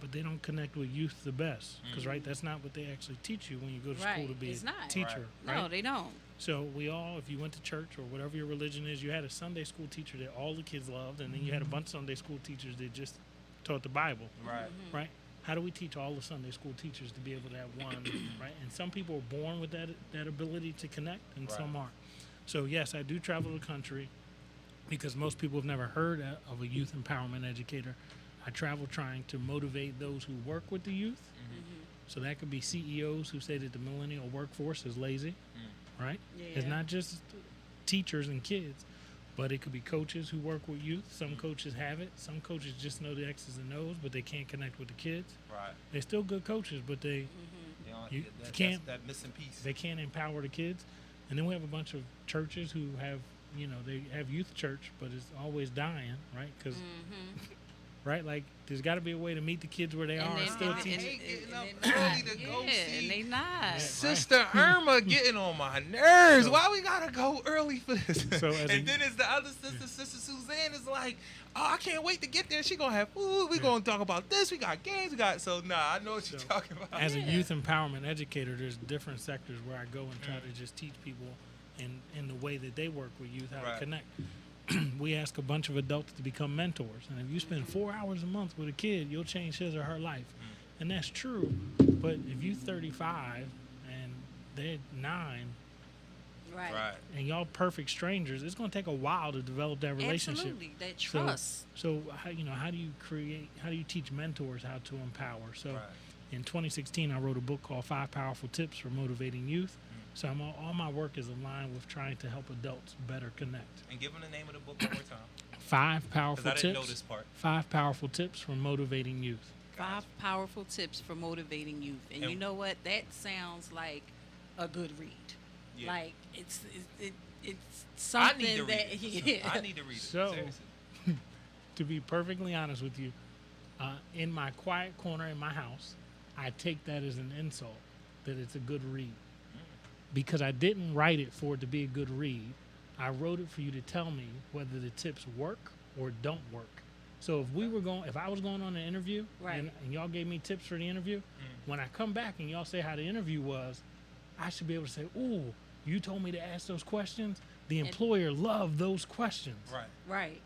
but they don't connect with youth the best, because right, that's not what they actually teach you when you go to school to be a teacher. Right. No, they don't. So we all, if you went to church or whatever your religion is, you had a Sunday school teacher that all the kids loved, and then you had a bunch of Sunday school teachers that just taught the Bible. Right. How do we teach all the Sunday school teachers to be able to have one, right? And some people are born with that ability to connect, and some aren't. So yes, I do travel the country because most people have never heard of a youth empowerment educator. I travel trying to motivate those who work with the youth. So that could be CEOs who say that the millennial workforce is lazy, right? It's not just teachers and kids, but it could be coaches who work with youth. Some coaches have it. Some coaches just know the X's and O's, but they can't connect with the kids. Right. They're still good coaches, but they you can't. That missing piece. They can't empower the kids. And then we have a bunch of churches who have, they have youth church, but it's always dying, right? Because, right, like there's got to be a way to meet the kids where they are and still teach. Getting up early to go see and they not. Sister Irma getting on my nerves. Why we gotta go early for this? And then it's the other sister, Sister Suzanne, is like, oh, I can't wait to get there. She gonna have food. We gonna talk about this. We got games. I know what you're talking about. As a youth empowerment educator, there's different sectors where I go and try to just teach people in the way that they work with youth how to connect. We ask a bunch of adults to become mentors, and if you spend 4 hours a month with a kid, you'll change his or her life. And that's true. But if you're 35 and they're 9, right, and y'all perfect strangers, it's going to take a while to develop that relationship. Absolutely, that trust. So how do you teach mentors how to empower? So in 2016, I wrote a book called 5 Powerful Tips for Motivating Youth. So all my work is aligned with trying to help adults better connect. And give them the name of the book one more time. 5 Powerful Tips. I didn't know this part. 5 Powerful Tips for Motivating Youth. 5 powerful tips for motivating youth. And you know what? That sounds like a good read. Yeah. Like it's something I need to that read it. I need to read it. So, to be perfectly honest with you, in my quiet corner in my house, I take that as an insult that it's a good read. Because I didn't write it for it to be a good read. I wrote it for you to tell me whether the tips work or don't work. So if I was going on an interview and y'all gave me tips for the interview, when I come back and y'all say how the interview was, I should be able to say, ooh, you told me to ask those questions. The employer loved those questions. Right.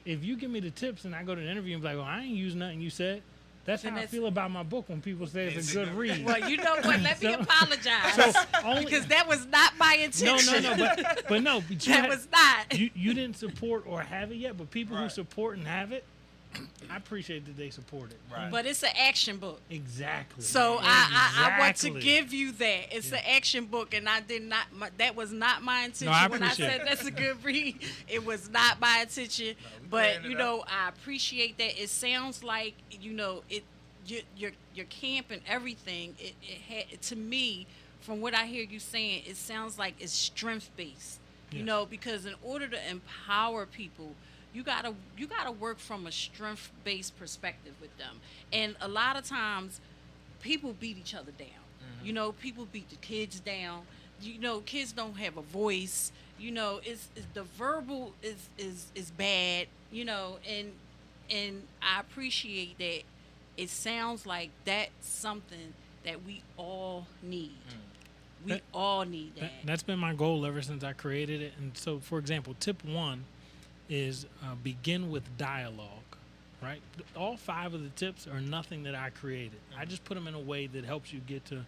If you give me the tips and I go to the interview and be like, well, I ain't used nothing you said. That's how I feel about my book when people say it's a good read. Well, you know what? Let me apologize. Because that was not my intention. No, but no. But that was not. You didn't support or have it yet, but people who support and have it, I appreciate that they support it. Right. But it's an action book. Exactly. So I want to give you that. It's an action book, and I did not. That was not my intention when I said that's a good read. It was not my intention. But I appreciate that. It sounds like your camp and everything. It had, to me, from what I hear you saying, it sounds like it's strength based. Yes. Because in order to empower people, you gotta work from a strength-based perspective with them. And a lot of times, people beat each other down. People beat the kids down. Kids don't have a voice. It's the verbal is bad. And I appreciate that. It sounds like that's something that we all need. We all need that. That's been my goal ever since I created it. And so, for example, tip 1 is begin with dialogue, right? All 5 of the tips are nothing that I created. I just put them in a way that helps you get to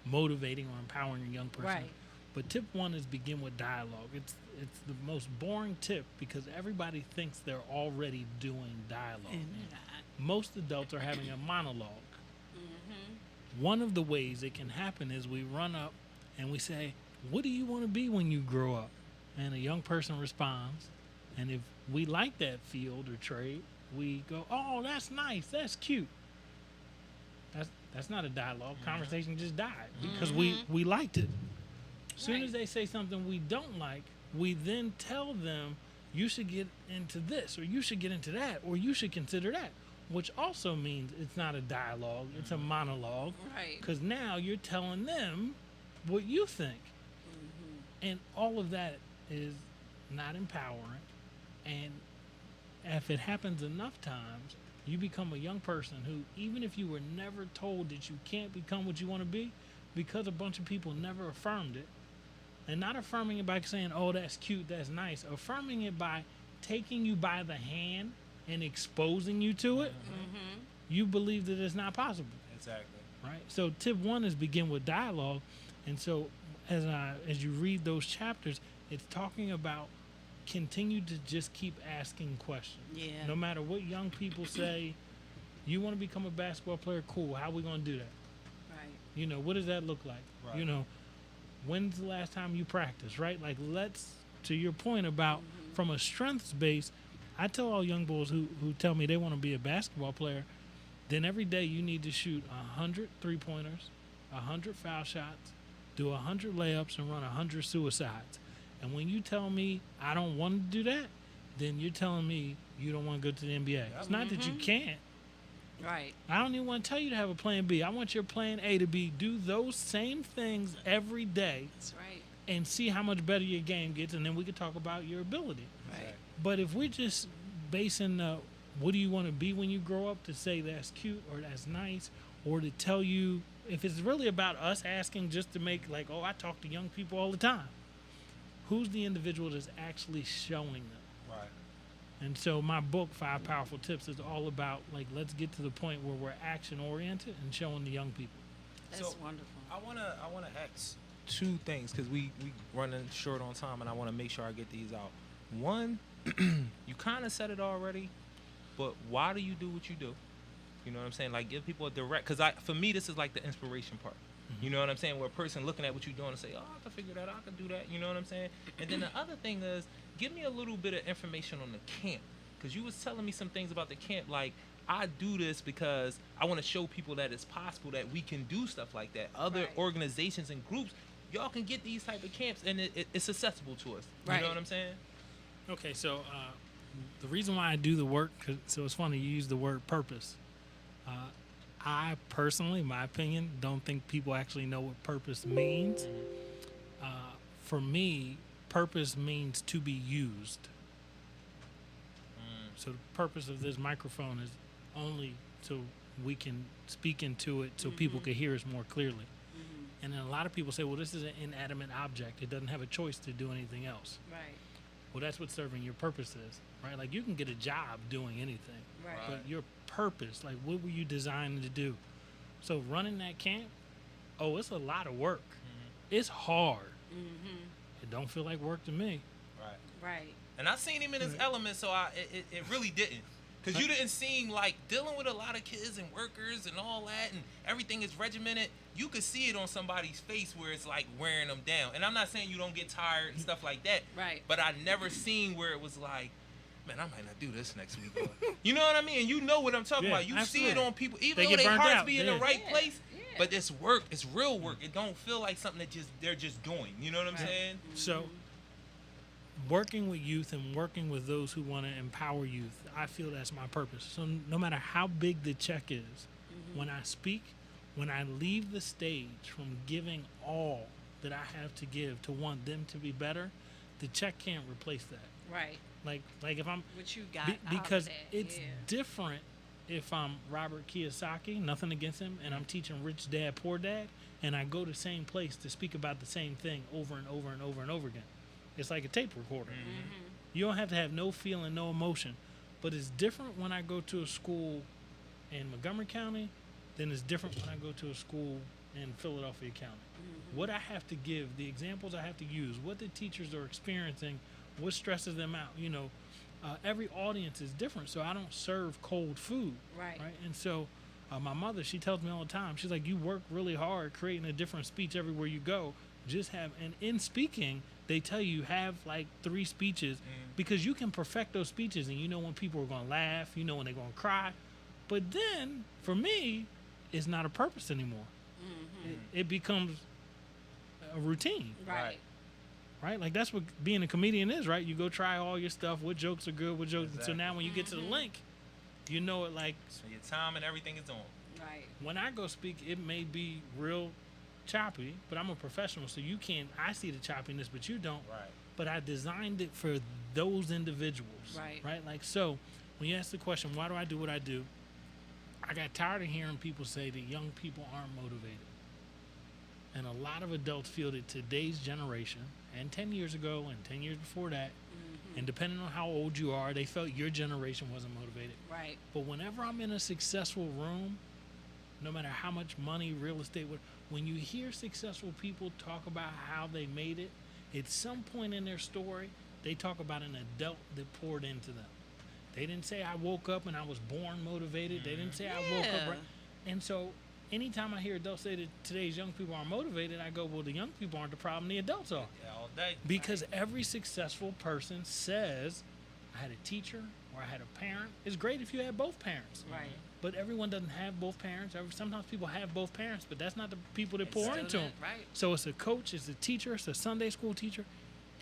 motivating or empowering a young person. Right. But tip 1 is begin with dialogue. It's the most boring tip because everybody thinks they're already doing dialogue. Most adults are having a monologue. One of the ways it can happen is we run up and we say, what do you want to be when you grow up? And a young person responds. And if we like that field or trade, we go, oh, that's nice, that's cute. That's not a dialogue. Conversation just died because we liked it. As soon as they say something we don't like, we then tell them you should get into this, or you should get into that, or you should consider that, which also means it's not a dialogue, it's a monologue. Right. Because now you're telling them what you think. And all of that is not empowering. And if it happens enough times, you become a young person who, even if you were never told that you can't become what you want to be, because a bunch of people never affirmed it, and not affirming it by saying, oh, that's cute, that's nice, affirming it by taking you by the hand and exposing you to it, you believe that it's not possible. Exactly. Right? So tip 1 is begin with dialogue. And so as you read those chapters, it's talking about continue to just keep asking questions. Yeah. No matter what young people say, you want to become a basketball player, cool. How are we going to do that? Right. You know, what does that look like? Right. You know, when's the last time you practiced, right? Like, let's, to your point about from a strengths base, I tell all young boys who tell me they want to be a basketball player, then every day you need to shoot 100 3-pointers, 100 foul shots, do 100 layups, and run 100 suicides. And when you tell me I don't want to do that, then you're telling me you don't want to go to the NBA. It's not that you can't. Right. I don't even want to tell you to have a plan B. I want your plan A to be do those same things every day That's right. and see how much better your game gets, and then we could talk about your ability. Right. But if we're just basing what do you want to be when you grow up to say that's cute or that's nice, or to tell you, if it's really about us asking just to make like, oh, I talk to young people all the time. Who's the individual that's actually showing them? Right. And so my book, 5 Powerful Tips, is all about, like, let's get to the point where we're action-oriented and showing the young people. That's So, wonderful. I wanna ask 2 things because we running short on time, and I want to make sure I get these out. One, you kind of said it already, but why do you do what you do? You know what I'm saying? Like, give people a direct, because for me this is like the inspiration part. You know what I'm saying? Where a person looking at what you're doing and say, oh, I can figure that out, I can do that. You know what I'm saying? And then the other thing is, give me a little bit of information on the camp, because you was telling me some things about the camp, like, I do this because I want to show people that it's possible that we can do stuff like that. Other Right. organizations and groups, y'all can get these type of camps, and it's accessible to us. You Right. know what I'm saying? Okay, so the reason why I do the work, so it's funny you use the word purpose. I personally, my opinion, don't think people actually know what purpose means. For me, purpose means to be used. So the purpose of this microphone is only so we can speak into it so people can hear us more clearly. And then a lot of people say, well, this is an inanimate object. It doesn't have a choice to do anything else. Right. Well, that's what serving your purpose is, right? Like, you can get a job doing anything. Right. But your purpose, like, what were you designed to do? So running that camp, oh, it's a lot of work. It's hard. It don't feel like work to me. Right. Right. And I seen him in his element, so it really didn't. Because you didn't seem like dealing with a lot of kids and workers and all that, and everything is regimented. You could see it on somebody's face where it's like wearing them down. And I'm not saying you don't get tired and stuff like that. Right. But I never seen where it was like, man, I might not do this next week. You know what I mean? And you know what I'm talking Yeah, about. You see absolutely. it on people, even They though get their burnt hearts out, be in the yeah. right Yeah, place. yeah. But it's work. It's real work. It don't feel like something that they're just doing. You know what I'm Right. saying? So working with youth and working with those who want to empower youth, I feel that's my purpose. So no matter how big the check is, when I speak, when I leave the stage from giving all that I have to give to want them to be better, the check can't replace that. Right. Like if I'm What you got because out of that, it's yeah. different if I'm Robert Kiyosaki, nothing against him, and I'm teaching Rich Dad Poor Dad, and I go to the same place to speak about the same thing over and over and over and over again. It's like a tape recorder. You don't have to have no feeling, no emotion. But it's different when I go to a school in Montgomery County than it's different when I go to a school in Philadelphia County. What I have to give, the examples I have to use, what the teachers are experiencing, what stresses them out. You know, every audience is different, so I don't serve cold food. Right. And so my mother, she tells me all the time, she's like, you work really hard creating a different speech everywhere you go. Just have, and in speaking, they tell you have like 3 speeches because you can perfect those speeches and you know when people are going to laugh, you know when they're going to cry. But then for me, it's not a purpose anymore. It becomes a routine, Right. right? Like that's what being a comedian is, right? You go try all your stuff. What jokes are good? What jokes? So now when you get to the link, you know it like. So your time and everything is on. Right. When I go speak, it may be real choppy, but I'm a professional, so you can't. I see the choppiness, but you don't. Right. But I designed it for those individuals. Right. Right. Like so, when you ask the question, why do I do what I do? I got tired of hearing people say that young people aren't motivated, and a lot of adults feel that today's generation, and 10 years ago, and 10 years before that, and depending on how old you are, they felt your generation wasn't motivated. Right. But whenever I'm in a successful room, no matter how much money, real estate, when you hear successful people talk about how they made it, at some point in their story, they talk about an adult that poured into them. They didn't say I woke up and I was born motivated. They didn't say I woke up. Right. And so anytime I hear adults say that today's young people aren't motivated, I go, well, the young people aren't the problem, the adults are. Yeah, all day. Because every successful person says, I had a teacher or I had a parent. It's great if you have both parents. Right. But everyone doesn't have both parents. Sometimes people have both parents, but that's not the people that pour into them. Right. So it's a coach, it's a teacher, it's a Sunday school teacher.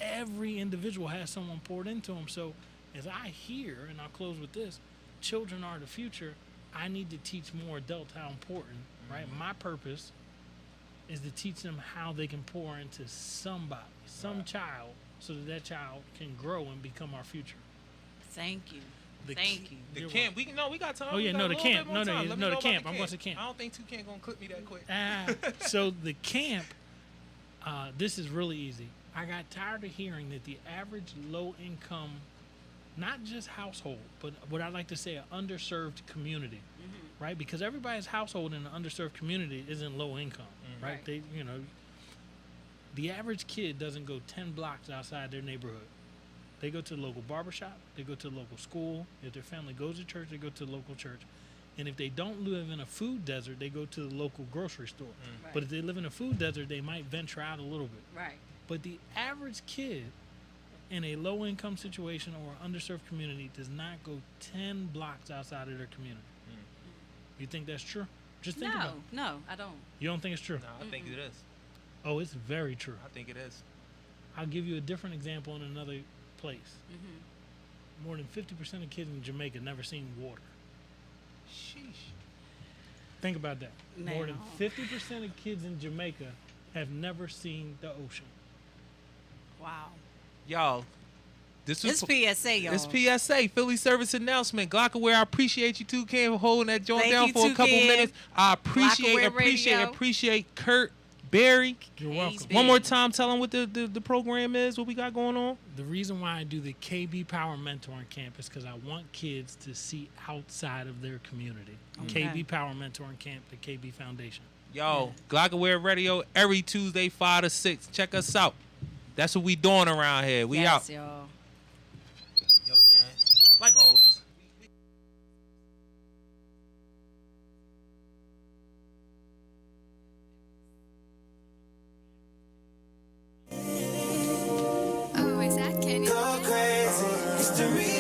Every individual has someone poured into them. So as I hear, and I'll close with this, children are the future, I need to teach more adults how important, right? My purpose is to teach them how they can pour into somebody, some child, so that that child can grow and become our future. Thank you. The Thank you. The You're camp, we got time. Oh, yeah, We got no, a the little bit camp. more No, no, time. no, Let me the know about camp. I'm going to camp. I don't think Toucan gonna clip me that quick. So the camp, this is really easy. I got tired of hearing that the average low income, not just household, but what I like to say, an underserved community, right? Because everybody's household in an underserved community isn't low income, right? Right. They, the average kid doesn't go 10 blocks outside their neighborhood. They go to the local barbershop, they go to the local school. If their family goes to church, they go to the local church. And if they don't live in a food desert, they go to the local grocery store. Right. But if they live in a food desert, they might venture out a little bit. Right. But the average kid in a low income situation or underserved community does not go 10 blocks outside of their community. You think that's true? Just think about it. No, I don't. You don't think it's true? No, I think it is. Oh, it's very true. I think it is. I'll give you a different example in another place. More than 50% of kids in Jamaica never seen water. Sheesh. Think about that. More than Now. 50% of kids in Jamaica have never seen the ocean. Wow. Y'all, this was It's PSA, y'all. It's PSA, Philly service announcement. Glockaware, I appreciate you too, Ken, for holding that joint Thank down you, for a couple Toucan. minutes. I Glockaware Radio. appreciate Kurt Barry. You're welcome. Hey, One more time, tell them what the program is, what we got going on. The reason why I do the KB Power Mentoring Camp is because I want kids to see outside of their community. Okay. KB Power Mentoring Camp, the KB Foundation. Yo, Glockaware Radio every Tuesday, 5 to 6. Check us out. That's what we doing around here. We out. Yes, y'all. Yo, man. Like always. Oh, is that Kenny? Go crazy. History